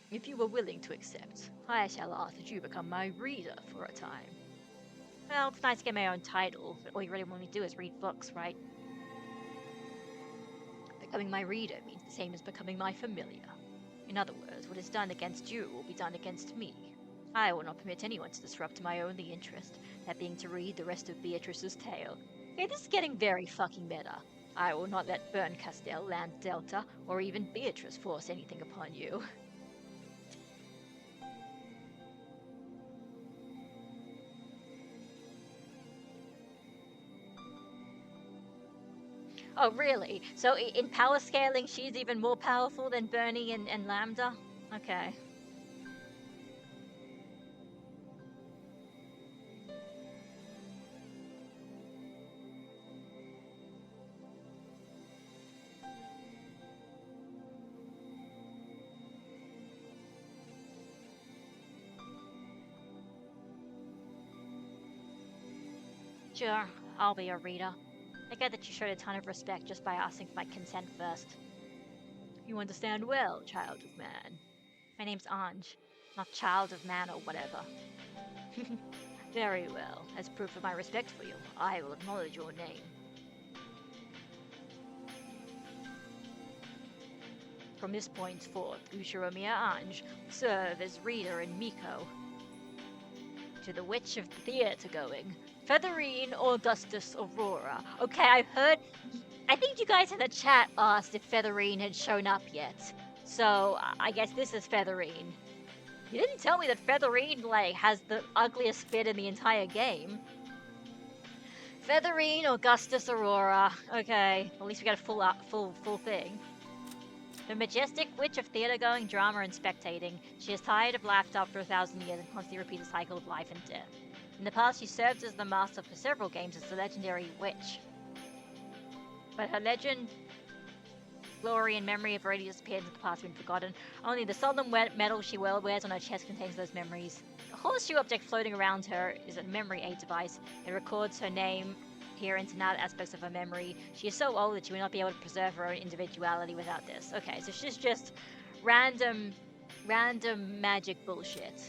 If you are willing to accept, I shall ask that you become my reader for a time. Well, it's nice to get my own title, but all you really want me to do is read books, right? Becoming my reader means the same as becoming my familiar. In other words, what is done against you will be done against me. I will not permit anyone to disrupt my only interest, that being to read the rest of Beatrice's tale. Okay, this is getting very fucking meta. I will not let Bern Castell, Land Delta, or even Beatrice force anything upon you. Oh, really? So in power scaling, she's even more powerful than Bernie and Lambda? Okay. Sure, I'll be a reader. I get that you showed a ton of respect just by asking for my consent first. You understand well, child of man. My name's Anj, not child of man or whatever. Very well. As proof of my respect for you, I will acknowledge your name. from this point forth, Ushiromiya Ange serve as reader in Miko. To the Witch of the Theatre going, Featherine Augustus Aurora. Okay, I think you guys in the chat asked if Featherine had shown up yet. So, I guess this is Featherine. You didn't tell me that Featherine, like, has the ugliest fit in the entire game. Featherine Augustus Aurora. Okay, at least we got a full thing. The majestic witch of theatre-going, drama, and spectating. She is tired of life after 1,000 years and constantly repeats the cycle of life and death. In the past, she served as the master for several games as the legendary witch. But her legend, glory, and memory have already disappeared into the past and been forgotten. Only the solemn medal she wears on her chest contains those memories. A horseshoe object floating around her is a memory aid device. It records her name, appearance, and other aspects of her memory. She is so old that she will not be able to preserve her own individuality without this. Okay, so she's just random magic bullshit.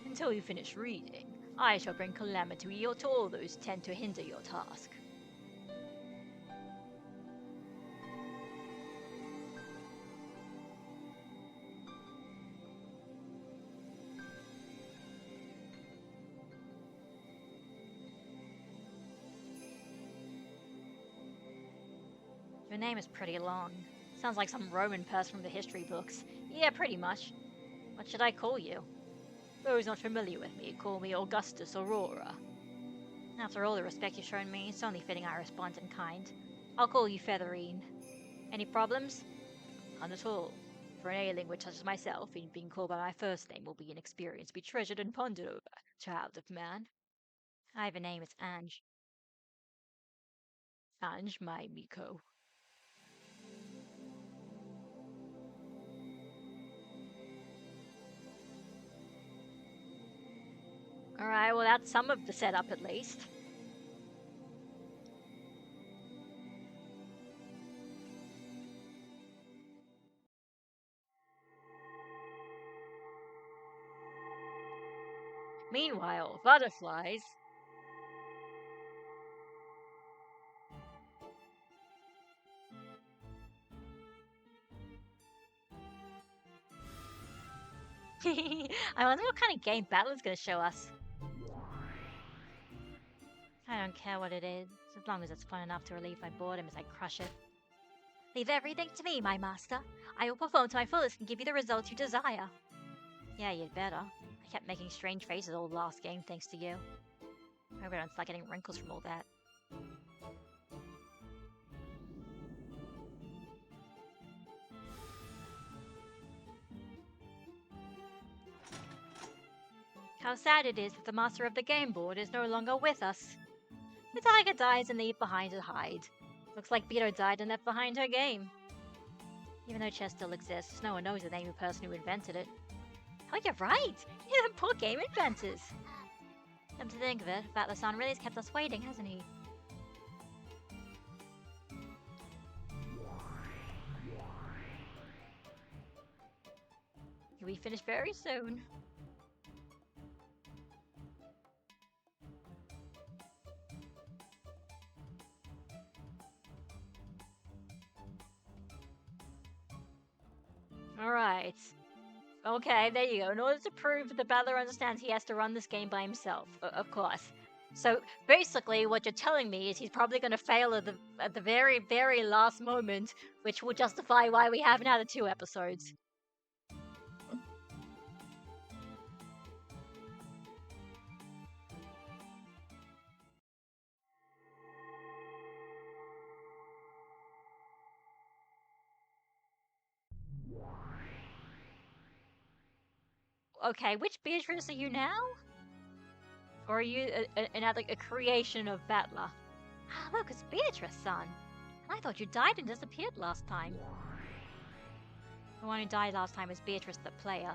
Until you finish reading, I shall bring calamity to all those who tend to hinder your task. Your name is pretty long. Sounds like some Roman person from the history books. Yeah, pretty much. What should I call you? Those not familiar with me call me Augustus Aurora. After all the respect you've shown me, it's only fitting I respond in kind. I'll call you Featherine. Any problems? None at all. For an ailing witch such as myself, being called by my first name will be an experience to be treasured and pondered over, child of man. I have a name, it's Ange. Ange, my Miko. Alright, well that's some of the setup at least. Meanwhile, butterflies. I wonder what kind of game Battle is going to show us. I don't care what it is, as long as it's fun enough to relieve my boredom as I crush it. Leave everything to me, my master. I will perform to my fullest and give you the results you desire. Yeah, you'd better. I kept making strange faces all last game thanks to you. I hope I don't start getting wrinkles from all that. How sad it is that the master of the game board is no longer with us. The tiger dies and leave behind a hide. Looks like Beto died and left behind her game. Even though chess still exists, no one knows the name of the person who invented it. Oh, you're right! You're the poor game inventors! Come to think of it, Battler-san really has kept us waiting, hasn't he? He'll be finished very soon. Alright. Okay, there you go. In order to prove that the battler understands, he has to run this game by himself. Of course. So, basically, what you're telling me is he's probably going to fail at the very, very last moment, which will justify why we haven't had 2 episodes. Okay, which Beatrice are you now? Or are you a creation of Battler? Ah, look, it's Beatrice-san. I thought you died and disappeared last time. The one who died last time is Beatrice the player.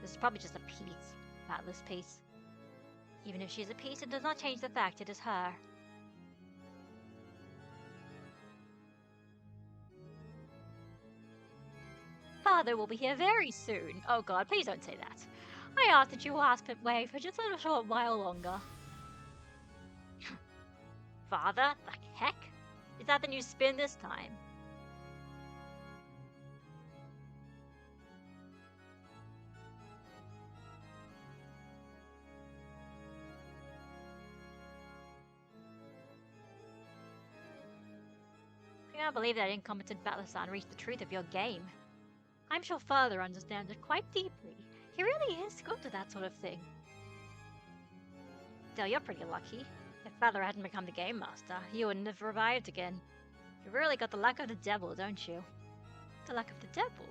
This is probably just a piece. Battler's piece. Even if she's a piece, it does not change the fact it is her. Father will be here very soon. Oh god, please don't say that. I asked that you wait for just a short while longer. Father? The heck? Is that the new spin this time? I cannot believe that incompetent Battler-san reached the truth of your game. I'm sure Father understands it quite deeply. He really is good to that sort of thing. Still, you're pretty lucky. If Father hadn't become the Game Master, you wouldn't have revived again. You really got the luck of the devil, don't you? The luck of the devil?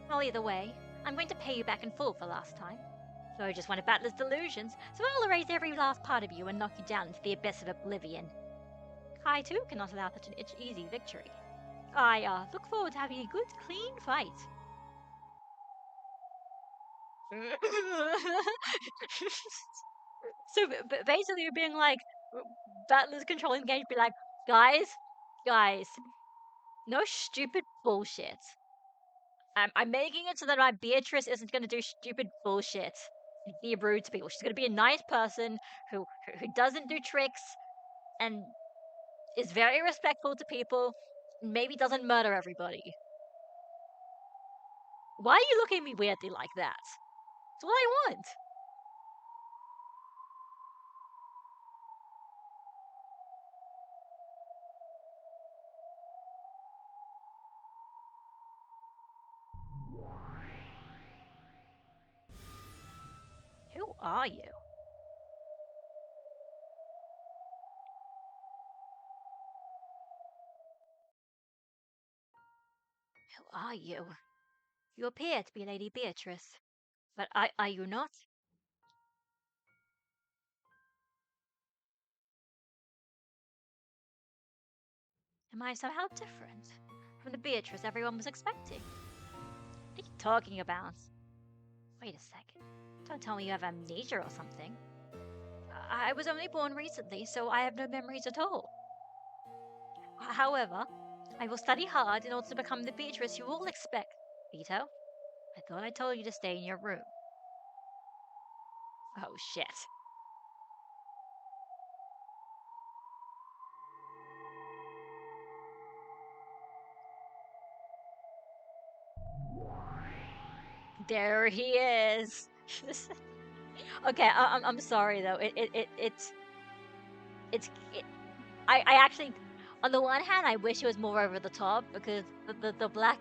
Well, either way, I'm going to pay you back in full for last time. So I just want to Battler's delusions, so I'll erase every last part of you and knock you down into the abyss of oblivion. I too cannot allow such an easy victory. I look forward to having a good, clean fight. So basically, you're being like, Battler's controlling the game, be like, guys, no stupid bullshit. I'm making it so that my Beatrice isn't going to do stupid bullshit. Be rude to people. She's going to be a nice person who doesn't do tricks and is very respectful to people. Maybe doesn't murder everybody. Why are you looking at me weirdly like that? It's what I want. Who are you? Who are you? You appear to be Lady Beatrice, but are you not? Am I somehow different from the Beatrice everyone was expecting? What are you talking about? Wait a second. Don't tell me you have amnesia or something. I was only born recently, so I have no memories at all. However, I will study hard in order to become the Beatrice you all expect. Vito, I thought I told you to stay in your room. Oh shit. There he is. Okay, I'm sorry though. I actually, on the one hand, I wish it was more over the top because the black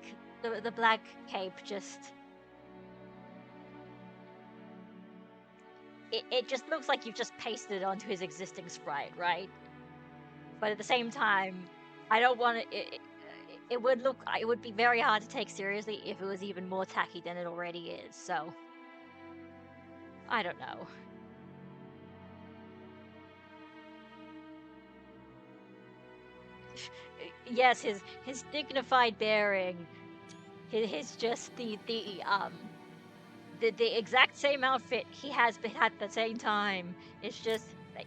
cape just it just looks like you've just pasted it onto his existing sprite, right? But at the same time, I don't want it. It would be very hard to take seriously if it was even more tacky than it already is. So I don't know. Yes, his dignified bearing, his just the exact same outfit he has been at the same time. It's just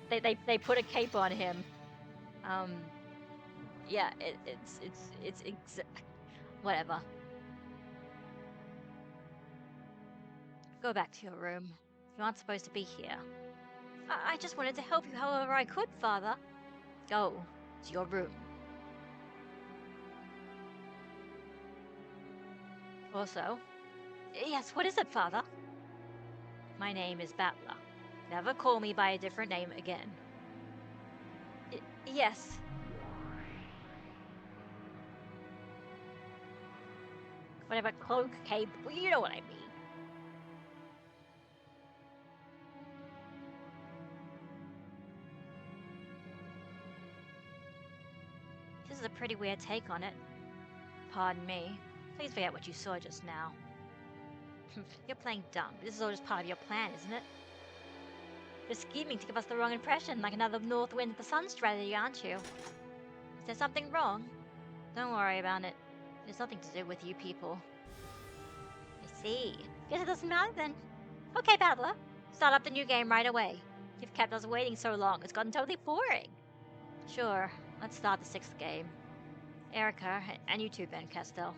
they put a cape on him. Yeah, it's whatever. Go back to your room. You aren't supposed to be here. I just wanted to help you however I could, Father. Go to your room. Also, yes, what is it, Father? My name is Battler. Never call me by a different name again. Yes. Whatever, cloak, cape, well, you know what I mean. This is a pretty weird take on it. Pardon me. Please forget what you saw just now. You're playing dumb. This is all just part of your plan, isn't it? You're scheming to give us the wrong impression, like another North Wind of the Sun strategy, aren't you? Is there something wrong? Don't worry about it. It has nothing to do with you people. I see. Guess it doesn't matter then. Okay, Battler. Start up the new game right away. You've kept us waiting so long, it's gotten totally boring. Sure, let's start the 6th game. Erica, and you too, Ben Castell.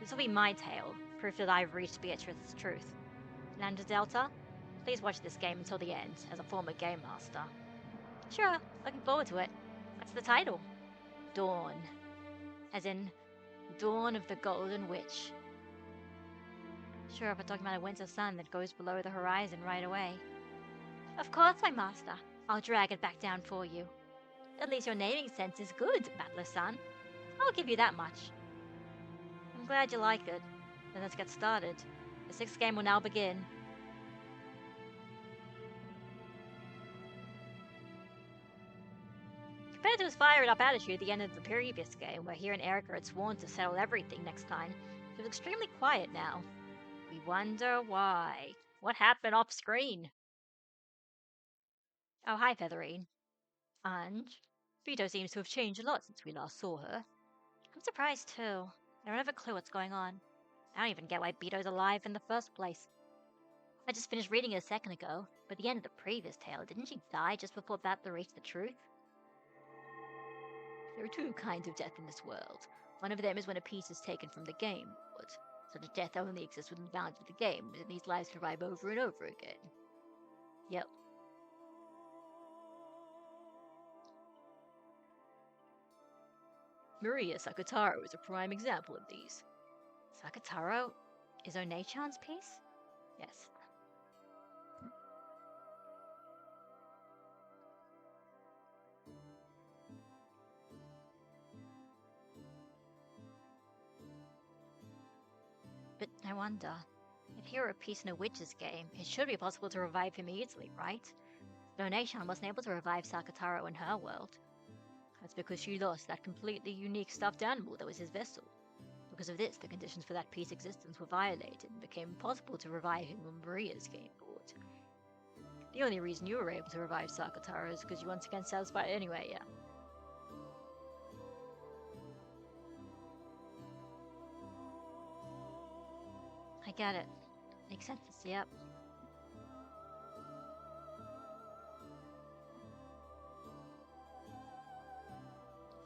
This will be my tale, proof that I've reached Beatrice's truth. Lambda Delta, please watch this game until the end, as a former game master. Sure, looking forward to it. That's the title. Dawn. As in, Dawn of the Golden Witch. Sure, but talking about a winter sun that goes below the horizon right away. Of course, my master. I'll drag it back down for you. At least your naming sense is good, Battler-san. I'll give you that much. I'm glad you like it. Then let's get started. The 6th game will now begin. Compared to his fired-up attitude at the end of the previous game, where he and Erica had sworn to settle everything next time, he was extremely quiet now. We wonder why. What happened off-screen? Oh, hi, Featherine. Ange. Vito seems to have changed a lot since we last saw her. I'm surprised, too. I don't have a clue what's going on. I don't even get why Vito's alive in the first place. I just finished reading it a second ago, but at the end of the previous tale, didn't she die just before Battler reached the truth? There are 2 kinds of death in this world. One of them is when a piece is taken from the game board. Such a death only exists within the bounds of the game, and these lives survive over and over again. Yep. Maria Sakataro is a prime example of these. Sakataro is One-chan's piece? Yes. But I wonder, if he were a piece in a witch's game, it should be possible to revive him easily, right? One wasn't able to revive Sakataro in her world. That's because she lost that completely unique stuffed animal that was his vessel. Because of this, the conditions for that piece's existence were violated and became impossible to revive him on Maria's game board. The only reason you were able to revive Sakataro is because you once again satisfied anyway, yeah. I get it. Makes sense, yep.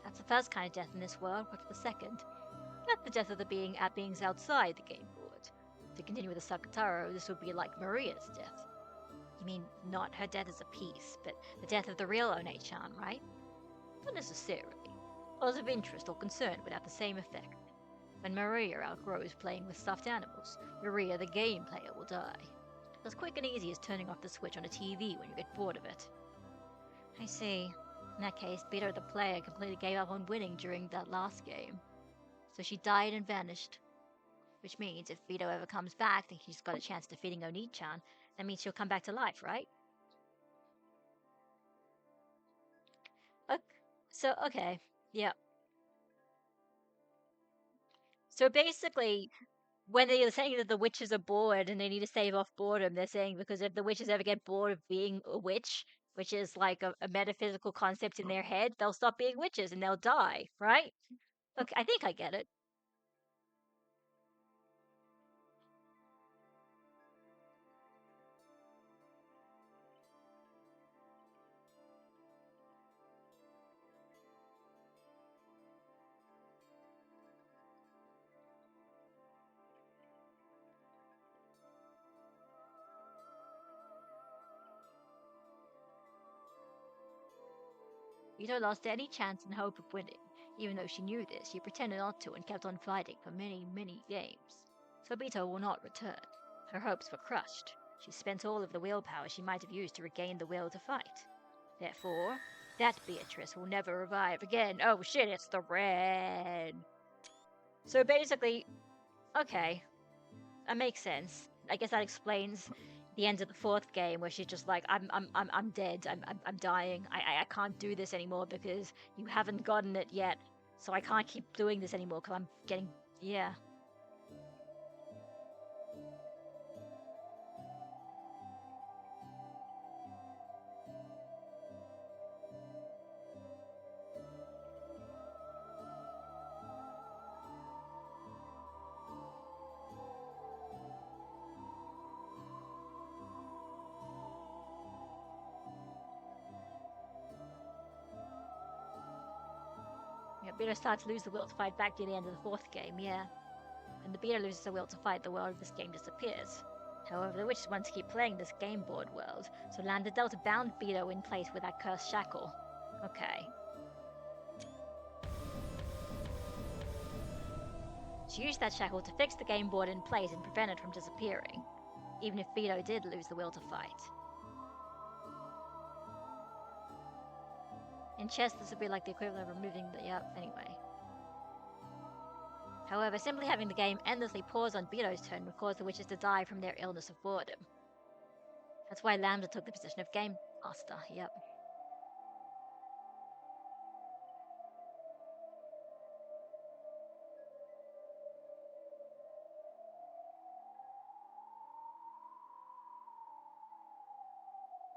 That's the first kind of death in this world. What's the second? That's the death of the beings outside the game board. To continue with the Sakataro, this would be like Maria's death. You mean not her death as a piece, but the death of the real One-chan, right? Not necessarily. Laws of interest or concern would have the same effect. When Maria outgrows playing with stuffed animals, Maria the game player will die. As quick and easy as turning off the switch on a TV when you get bored of it. I see. In that case, Vito the player completely gave up on winning during that last game. So she died and vanished. Which means if Vito ever comes back thinking she's got a chance of defeating Oni-chan, that means she'll come back to life, right? Okay. Yeah. So basically, when they're saying that the witches are bored and they need to stave off boredom, they're saying because if the witches ever get bored of being a witch, which is like a metaphysical concept in their head, they'll stop being witches and they'll die, right? Okay, I think I get it. Vito lost any chance and hope of winning. Even though she knew this, she pretended not to and kept on fighting for many, many games. So Vito will not return. Her hopes were crushed. She spent all of the willpower she might have used to regain the will to fight. Therefore, that Beatrice will never revive again. Oh shit, it's the red. So basically, okay, that makes sense. I guess that explains the end of the 4th game where she's just like, I'm dead. I'm dying. I can't do this anymore because you haven't gotten it yet. So I can't keep doing this anymore because I'm getting, yeah. Yeah, Beta starts to lose the will to fight back near the end of the 4th game, yeah. When the Beta loses the will to fight, the world of this game disappears. However, the witches want to keep playing this game board world, so Lambda Delta bound Beto in place with that cursed shackle. Okay. to use that shackle to fix the game board in place and prevent it from disappearing, even if Beto did lose the will to fight. In chess, this would be like the equivalent of removing the. Yep, anyway. However, simply having the game endlessly pause on Beto's turn would cause the witches to die from their illness of boredom. That's why Lambda took the position of Game Master, yep.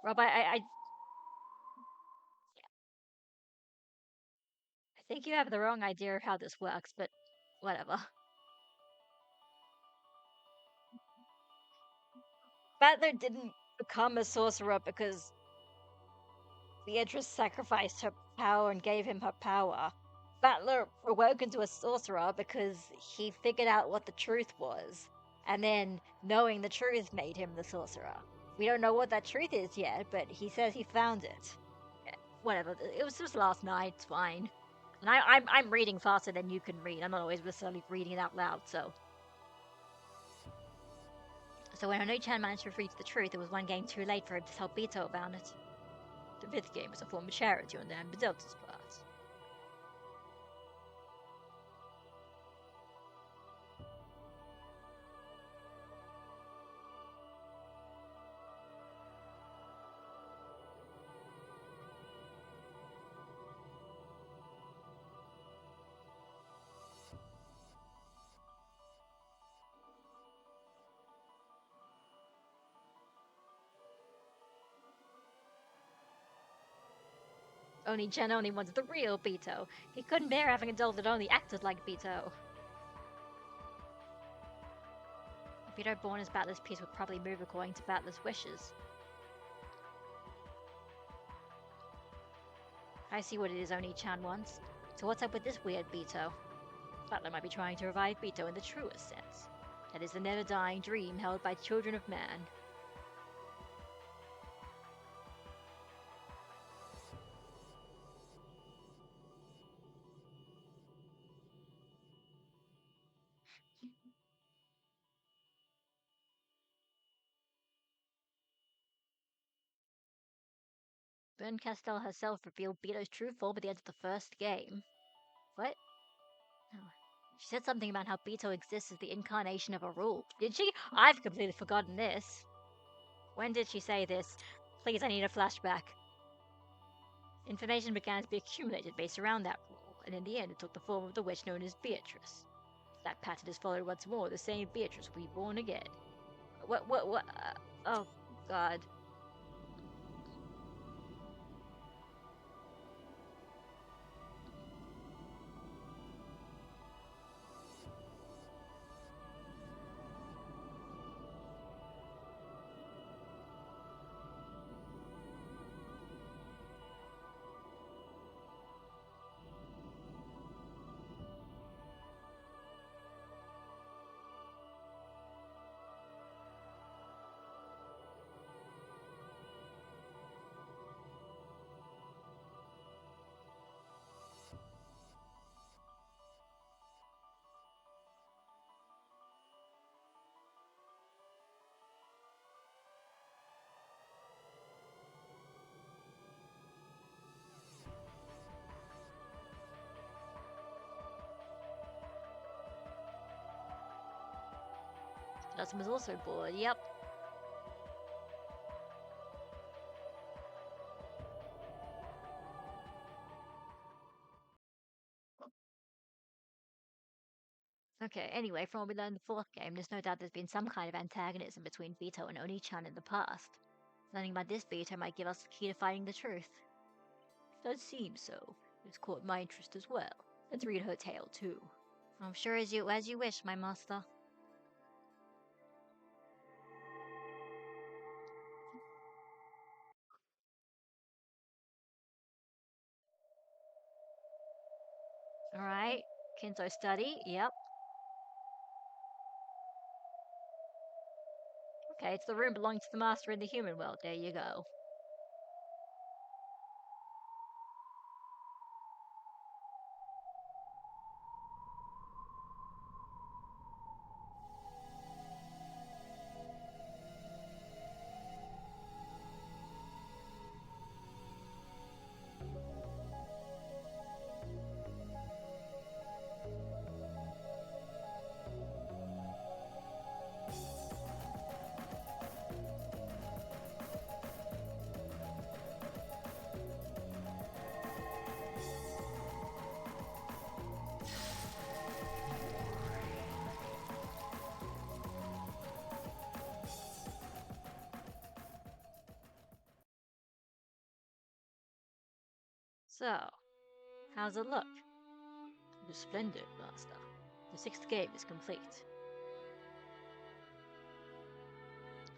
Rob, I think you have the wrong idea of how this works, but whatever. Battler didn't become a sorcerer because Beatrice sacrificed her power and gave him her power. Battler awoke into a sorcerer because he figured out what the truth was, and then knowing the truth made him the sorcerer. We don't know what that truth is yet, but he says he found it. Whatever, it was just last night, it's fine. And I'm reading faster than you can read. I'm not always necessarily reading it out loud, so. So when Onoi-chan managed to reach the truth, it was one game too late for him to tell Beto about it. The fifth game was a form of charity on Dan Bedelta's part. Oni-chan only wanted the real Beto. He couldn't bear having a doll that only acted like Beto. If Beto born as Battler's piece would probably move according to Battler's wishes. I see what it is Oni-chan wants. So what's up with this weird Beto? Battler might be trying to revive Beto in the truest sense. That is the never-dying dream held by children of man. Bern Castell herself revealed Beto's true form at the end of the first game. What? No. She said something about how Beto exists as the incarnation of a rule. Did she? I've completely forgotten this. When did she say this? Please, I need a flashback. Information began to be accumulated based around that rule, and in the end it took the form of the witch known as Beatrice. That pattern is followed once more, the same Beatrice reborn again. What? Oh, God. Dustin was also bored, yep. Okay, anyway, from what we learned in the fourth game, there's no doubt there's been some kind of antagonism between Beto and Oni-chan in the past. Learning about this Beto might give us the key to finding the truth. It does seem so. It's caught my interest as well. Let's read her tale too. I'm sure as you wish, my master. Alright. Kinto study, yep. Okay, it's the room belonging to the master in the human world. There you go. So, how's it look? It is splendid, Master. The 6th game is complete.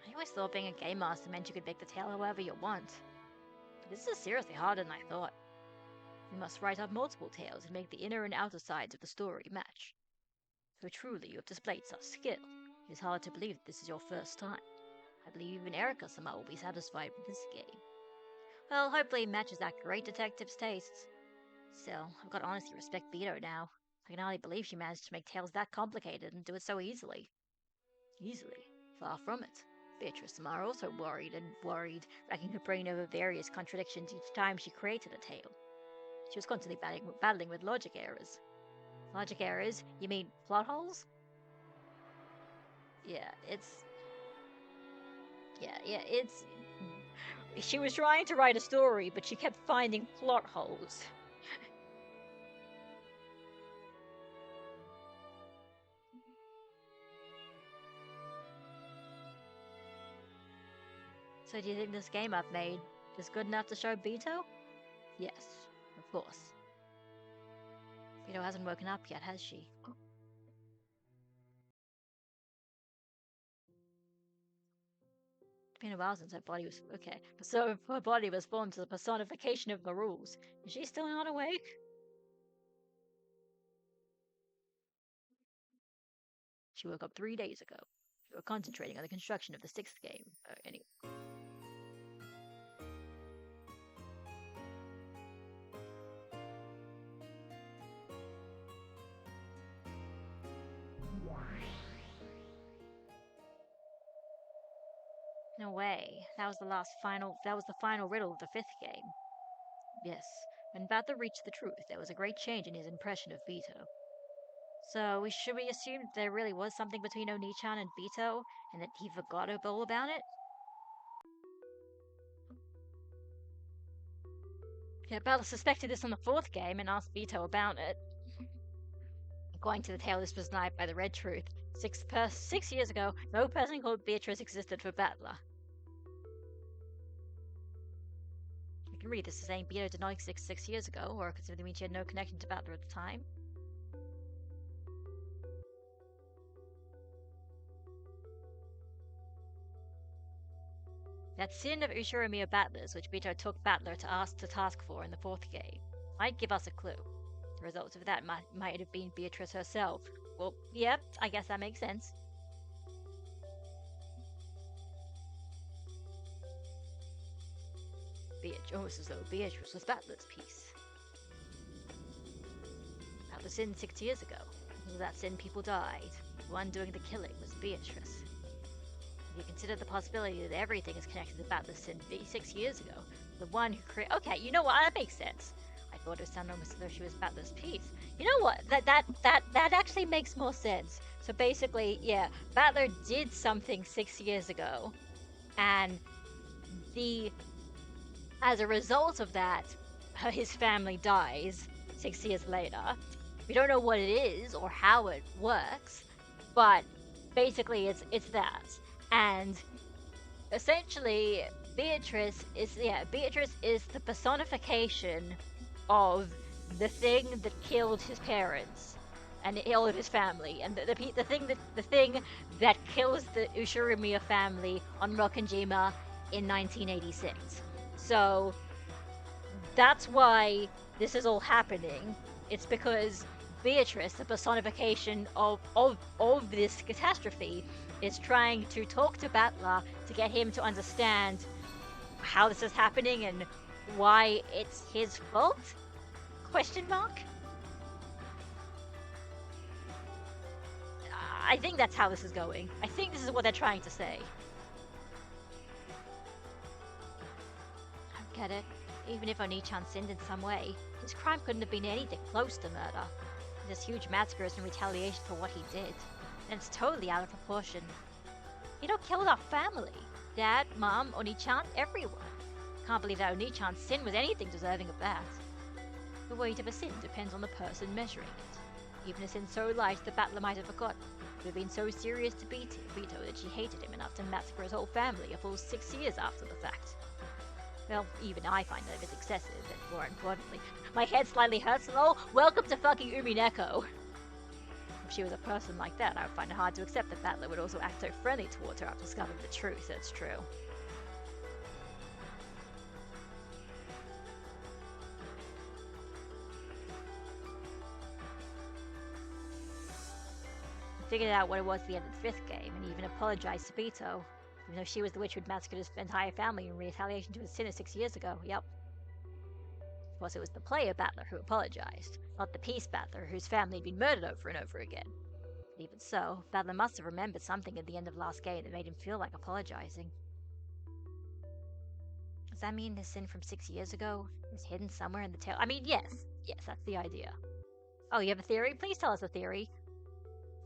I always thought being a game master meant you could make the tale however you want. But this is seriously harder than I thought. You must write up multiple tales and make the inner and outer sides of the story match. So truly you have displayed such skill. It is hard to believe that this is your first time. I believe even Erica somehow will be satisfied with this game. Well, hopefully it matches that great detective's tastes. Still, I've got to honestly respect Beto now. I can hardly believe she managed to make tales that complicated and do it so easily. Easily? Far from it. Beatrice Samara also worried, racking her brain over various contradictions each time she created a tale. She was constantly battling with logic errors. Logic errors? You mean plot holes? Yeah, it's... She was trying to write a story, but she kept finding plot holes. So do you think this game I've made is good enough to show Beto? Yes, of course. Beto hasn't woken up yet, has she? It's been a while since her body was... Okay, so her body was formed as a personification of the rules. Is she still not awake? She woke up 3 days ago. We were concentrating on the construction of the 6th game. Anyway. No way. That was the final riddle of the 5th game. Yes. When Bather reached the truth, there was a great change in his impression of Beto. So, should we assume that there really was something between Oni-chan and Beto, and that he forgot all about it? Yeah, Bather suspected this on the 4th game and asked Beto about it. According to the tale, this was denied by the Red Truth. 6 years ago, no person called Beatrice existed for Battler. You can read this as saying Beto did not exist 6 years ago, or it could simply mean she had no connection to Battler at the time. That sin of Ushiromiya Battlers, which Beto took Battler to task for in the 4th game, might give us a clue. The results of that might have been Beatrice herself. Well, yep, I guess that makes sense. Almost as though Beatrice was Battler's piece. Battler sinned 6 years ago. Because of that sin, people died. The one doing the killing was Beatrice. If you consider the possibility that everything is connected to Battler's sin 6 years ago, the one who created... Okay, you know what? That makes sense. I thought it sounded almost as though she was Battler's piece. You know what? That actually makes more sense. So basically, yeah, Battler did something 6 years ago, and as a result of that, his family dies 6 years later. We don't know what it is or how it works, but basically it's that. And essentially, Beatrice is the personification of the thing that killed his parents and all of his family, and the thing that kills the Ushiromiya family on Rokkenjima in 1986. So that's why this is all happening. It's because Beatrice, the personification of this catastrophe, is trying to talk to Battler to get him to understand how this is happening and why it's his fault? Question mark? I think that's how this is going. I think this is what they're trying to say. I get it. Even if Oni-chan sinned in some way, his crime couldn't have been anything close to murder. This huge massacre is in retaliation for what he did, and it's totally out of proportion. He killed our family. Dad, Mom, Oni-chan, everyone. Can't believe that Oni-chan's sin was anything deserving of that. The weight of a sin depends on the person measuring it. Even a sin so light the Battler might have forgotten. It would have been so serious to Beto that she hated him enough to massacre his whole family a full 6 years after the fact. Well, even I find that a bit excessive, and more importantly, my head slightly hurts. Oh, welcome to fucking Umineko. If she was a person like that, I would find it hard to accept that Battler would also act so friendly towards her after discovering the truth. It's true. I figured out what it was at the end of the fifth game, and even apologized to Beto, even though she was the witch who'd massacred his entire family in retaliation to his sin 6 years ago. Yep. Of course, it was the player Battler who apologized, not the peace Battler whose family had been murdered over and over again. But even so, Battler must have remembered something at the end of last game that made him feel like apologizing. Does that mean the sin from 6 years ago is hidden somewhere in the tale? I mean, yes. Yes, that's the idea. Oh, you have a theory? Please tell us a theory.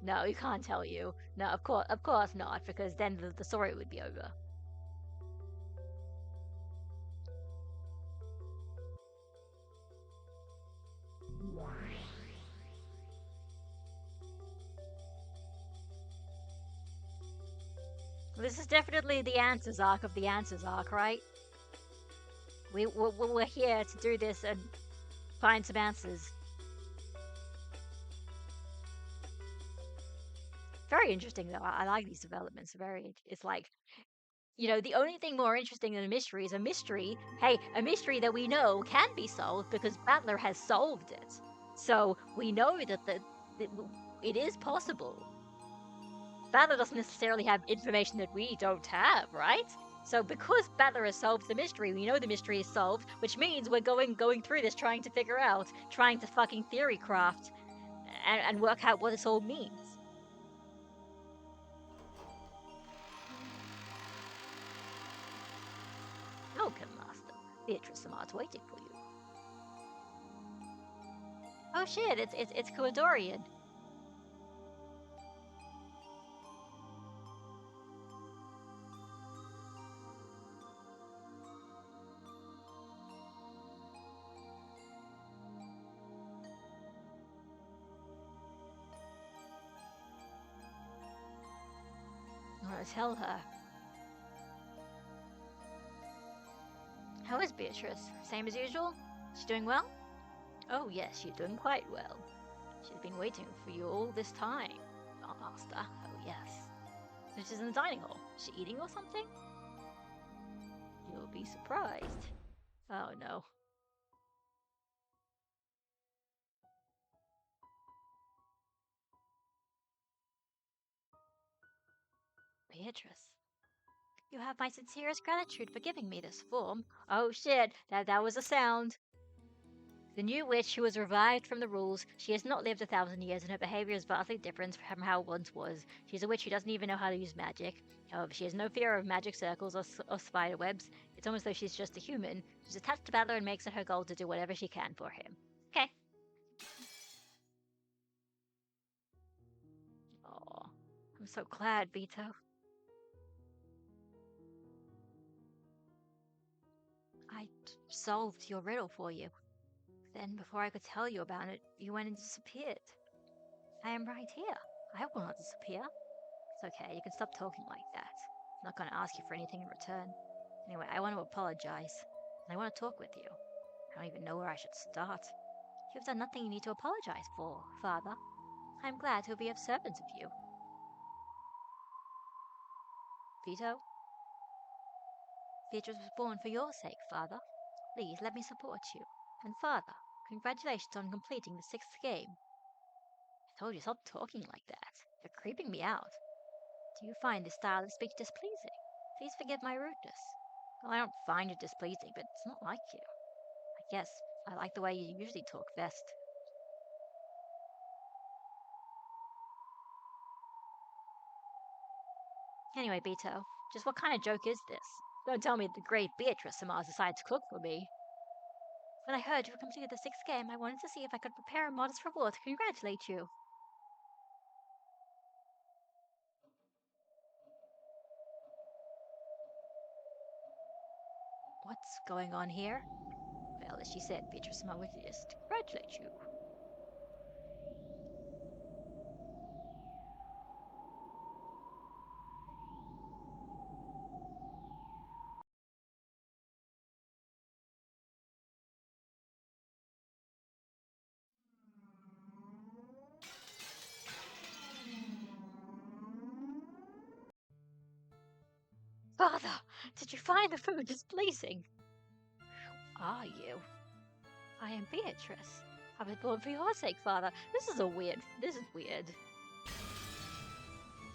No, you can't tell you. No, of course not, because then the story would be over. This is definitely the answers arc of the answers arc, right? We're here to do this and find some answers. Very interesting, though. I like these developments. It's like, the only thing more interesting than a mystery is a mystery. Hey, a mystery that we know can be solved because Battler has solved it. So we know that it is possible. Battler doesn't necessarily have information that we don't have, right? So because Battler has solved the mystery, we know the mystery is solved, which means we're going through this trying to figure out, trying to fucking theory craft and work out what this all means. Welcome, Master. Beatrice Samar's waiting for you. Oh shit, it's Koadorian. I want to tell her. How is Beatrice? Same as usual? She doing well? Oh yes, she's doing quite well. She's been waiting for you all this time, Master. Oh yes. So she's in the dining hall. Is she eating or something? You'll be surprised. Oh no. Beatrice. You have my sincerest gratitude for giving me this form. Oh shit, that was a sound. The new witch who was revived from the rules, she has not lived 1,000 years and her behavior is vastly different from how it once was. She's a witch who doesn't even know how to use magic. However, she has no fear of magic circles or spider webs. It's almost though she's just a human. She's attached to Battler and makes it her goal to do whatever she can for him. Okay. Oh, I'm so glad, Vito. I solved your riddle for you. Then, before I could tell you about it, you went and disappeared. I am right here. I will not disappear. It's okay, you can stop talking like that. I'm not going to ask you for anything in return. Anyway, I want to apologize. And I want to talk with you. I don't even know where I should start. You've done nothing you need to apologize for, Father. I'm glad to be of servant of you. Vito? Beatrice was born for your sake, Father. Please let me support you. And Father, congratulations on completing the sixth game. I told you stop talking like that. You're creeping me out. Do you find this style of speech displeasing? Please forgive my rudeness. Well, I don't find it displeasing, but it's not like you. I guess I like the way you usually talk best. Anyway, Beto, just what kind of joke is this? Don't tell me the great Beatrice Samars decided to cook for me. When I heard you had completed the sixth game, I wanted to see if I could prepare a modest reward to congratulate you. What's going on here? Well, as she said, Beatrice Samar would just congratulate you. Father, did you find the food displeasing? Who are you? I am Beatrice. I was born for your sake, Father. This is weird.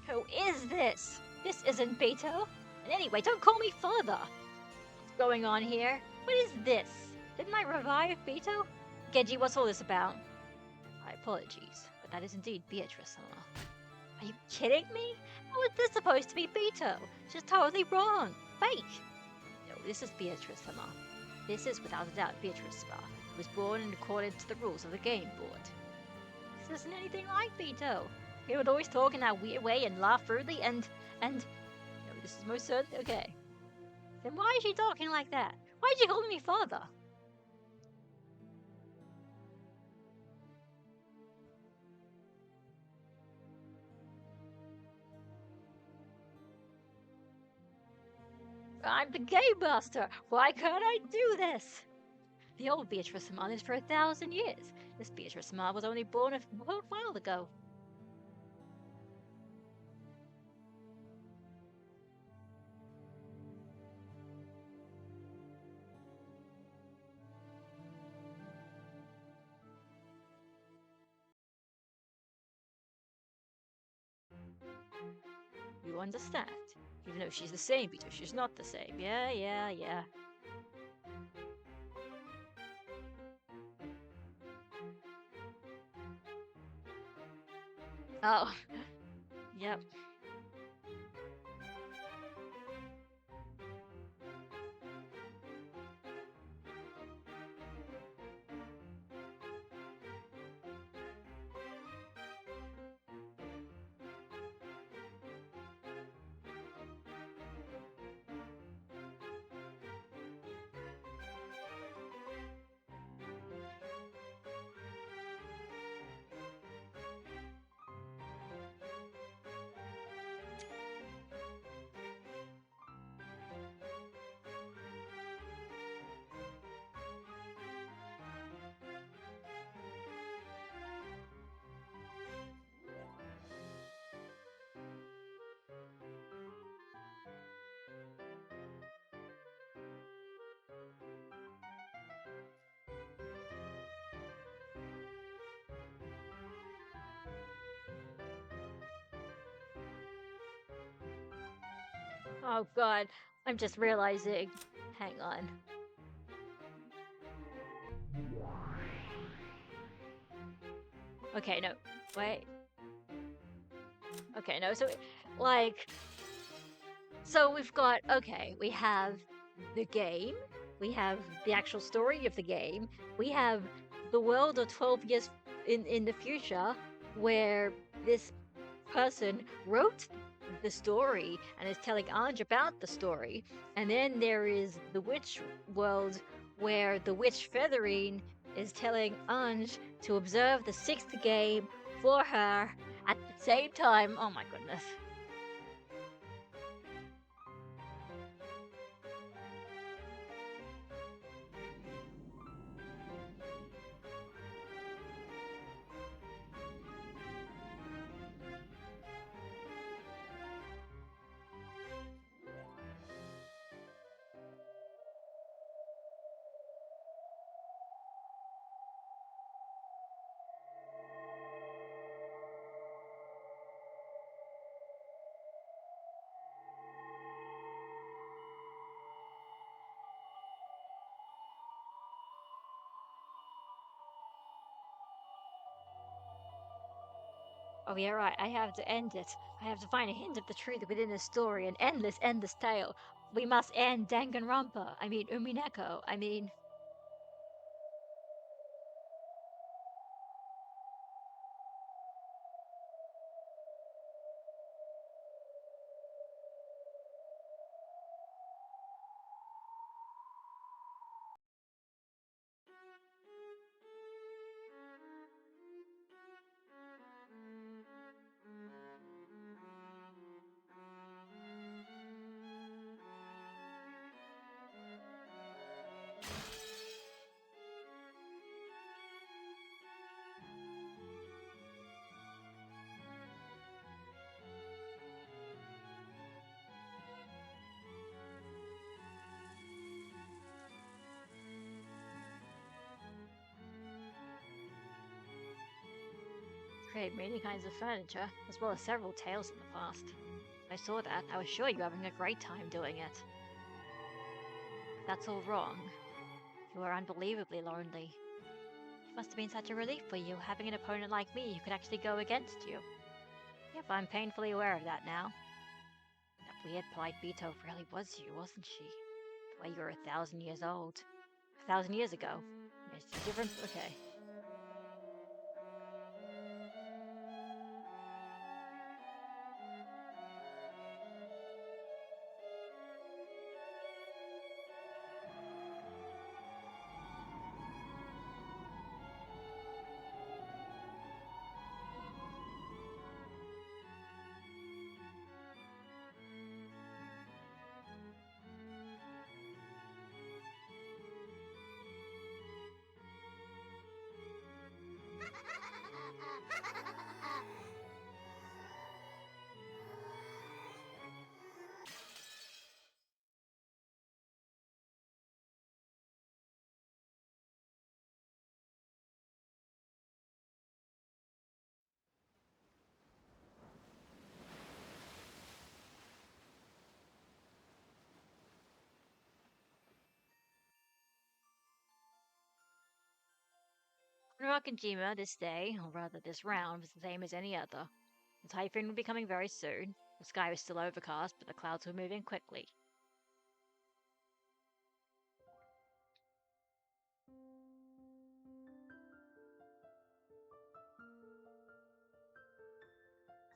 Who is this? This isn't Beto. And anyway, don't call me Father. What's going on here? What is this? Didn't I revive Beto? Genji, what's all this about? My apologies, but that is indeed Beatrice-sama. Are you kidding me? How is this supposed to be Beto? She's totally wrong. Fake. No, this is Beatrice-sama. This is without a doubt Beatrice-sama, who was born in accordance to the rules of the game board. This isn't anything like Beto. He would always talk in that weird way and laugh rudely and no, this is most certain. Okay. Then why is she talking like that? Why is she calling me father? I'm the game master. Why can't I do this? The old Beatrice-sama lived for 1,000 years. This Beatrice-sama was only born a while ago. You understand? Even though she's the same, because she's not the same. Yeah. Oh, yep. Oh god, I'm just realizing. Hang on. Okay, no. Wait. Okay, no, so, like... So we've got, okay, we have the game, we have the actual story of the game, we have the world of 12 years in the future, where this person wrote the story and is telling Ange about the story, and then there is the witch world, where the witch Featherine is telling Ange to observe the 6th game for her at the same time. Oh my goodness. Oh yeah, right. I have to end it. I have to find a hint of the truth within the story, an endless tale. We must end Danganronpa. I mean, Umineko. I mean... made many kinds of furniture, as well as several tales in the past. I saw that. I was sure you were having a great time doing it. That's all wrong. You are unbelievably lonely. It must have been such a relief for you, having an opponent like me who could actually go against you. Yep, I'm painfully aware of that now. That weird polite Beto really was you, wasn't she? The way you were 1,000 years old. 1,000 years ago. It's different. Okay. In Rokkenjima, this day, or rather this round, was the same as any other. The typhoon would be coming very soon. The sky was still overcast, but the clouds were moving quickly.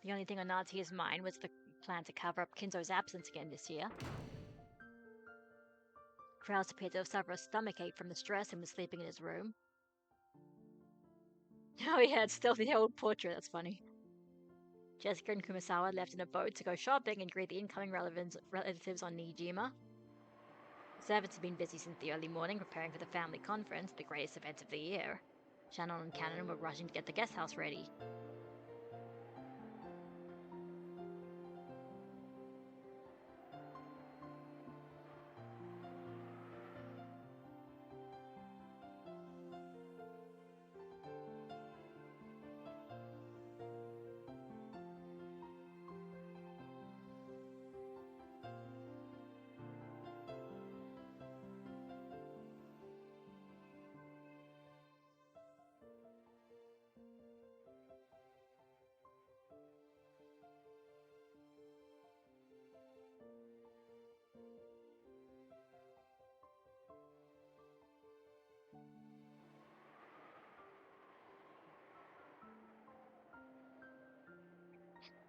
The only thing on Natsu's mind was the plan to cover up Kinzo's absence again this year. Kraus appeared to have suffered a stomachache from the stress and was sleeping in his room. Oh yeah, it's still the old portrait, that's funny. Jessica and Kumasawa left in a boat to go shopping and greet the incoming relatives on Nijima. The servants had been busy since the early morning preparing for the family conference, the greatest event of the year. Shannon and Cannon were rushing to get the guest house ready.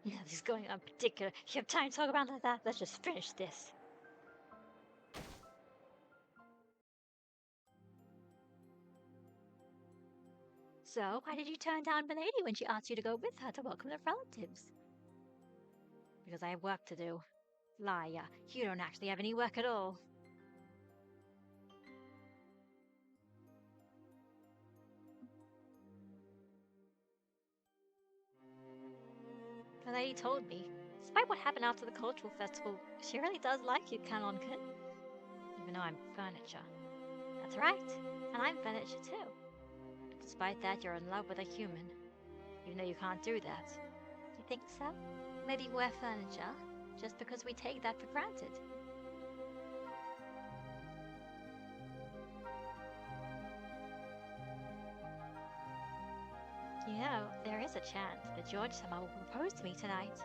Yeah, this is going on particular. You have time to talk about that? Let's just finish this. So, why did you turn down Milady when she asked you to go with her to welcome the relatives? Because I have work to do. Liar, you don't actually have any work at all. The lady told me, despite what happened after the cultural festival, she really does like you, Kanonkin. Even though I'm furniture. That's right, and I'm furniture too. But despite that, you're in love with a human. Even though you can't do that. You think so? Maybe we're furniture, just because we take that for granted. You know, there is a chance that George-sama will propose to me tonight.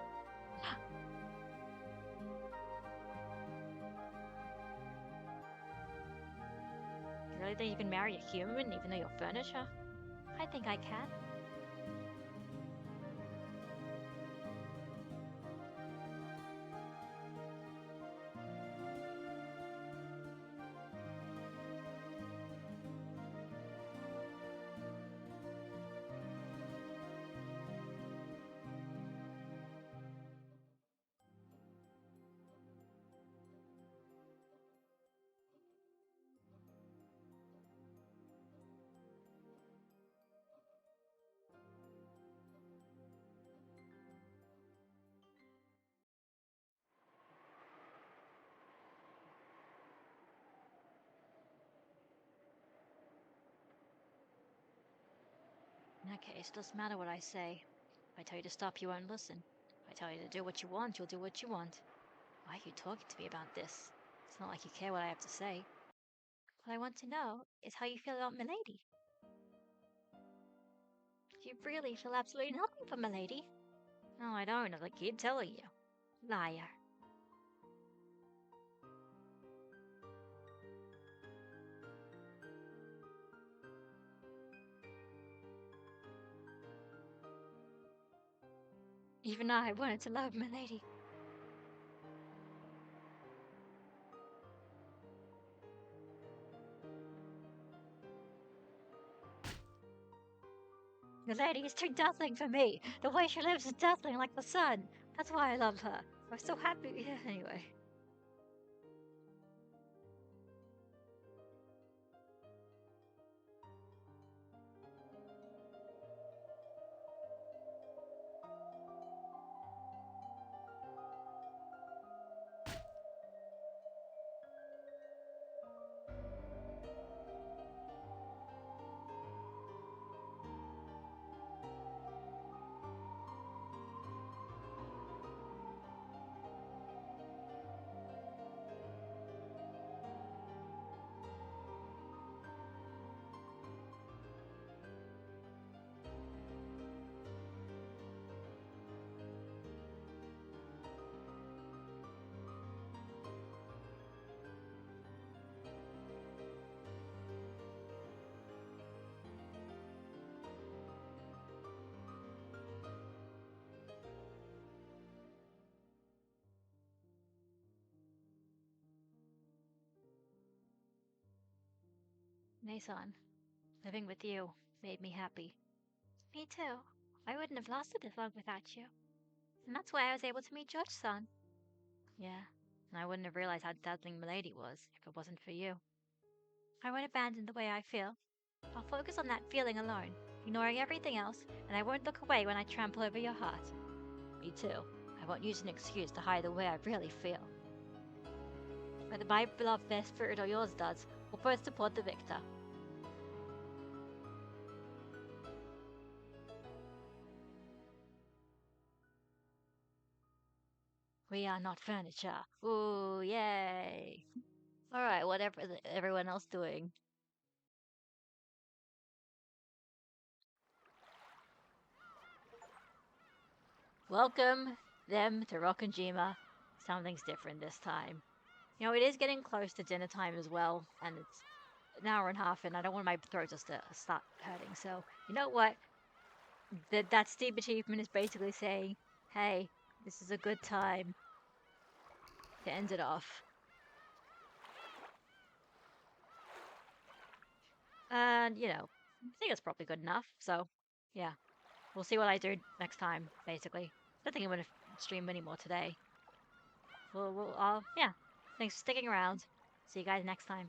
You really think you can marry a human even though you're furniture? I think I can. In that case, it doesn't matter what I say. If I tell you to stop, you won't listen. If I tell you to do what you want, you'll do what you want. Why are you talking to me about this? It's not like you care what I have to say. What I want to know is how you feel about Milady. You really feel absolutely nothing for Milady? No, I don't, as I keep telling you. Liar. Even I wanted to love Milady. Milady is too dazzling for me. The way she lives is dazzling like the sun. That's why I love her. I'm so happy. Yeah, anyway. Nason, living with you made me happy. Me too. I wouldn't have lasted this long without you. And that's why I was able to meet George-san. Yeah, and I wouldn't have realized how dazzling Milady was if it wasn't for you. I won't abandon the way I feel. I'll focus on that feeling alone, ignoring everything else, and I won't look away when I trample over your heart. Me too. I won't use an excuse to hide the way I really feel. Whether my beloved best spirit or yours does, we'll both support the victor. We are not furniture. Ooh, yay. Alright, whatever everyone else doing. Welcome them to Rokkenjima. Something's different this time. You know, it is getting close to dinner time as well, and it's an hour and a half, and I don't want my throat just to start hurting. So, you know what? That steep achievement is basically saying, hey, this is a good time to end it off. And, you know, I think it's probably good enough. So, yeah, we'll see what I do next time, basically. I don't think I'm going to stream anymore today. Yeah, thanks for sticking around. See you guys next time.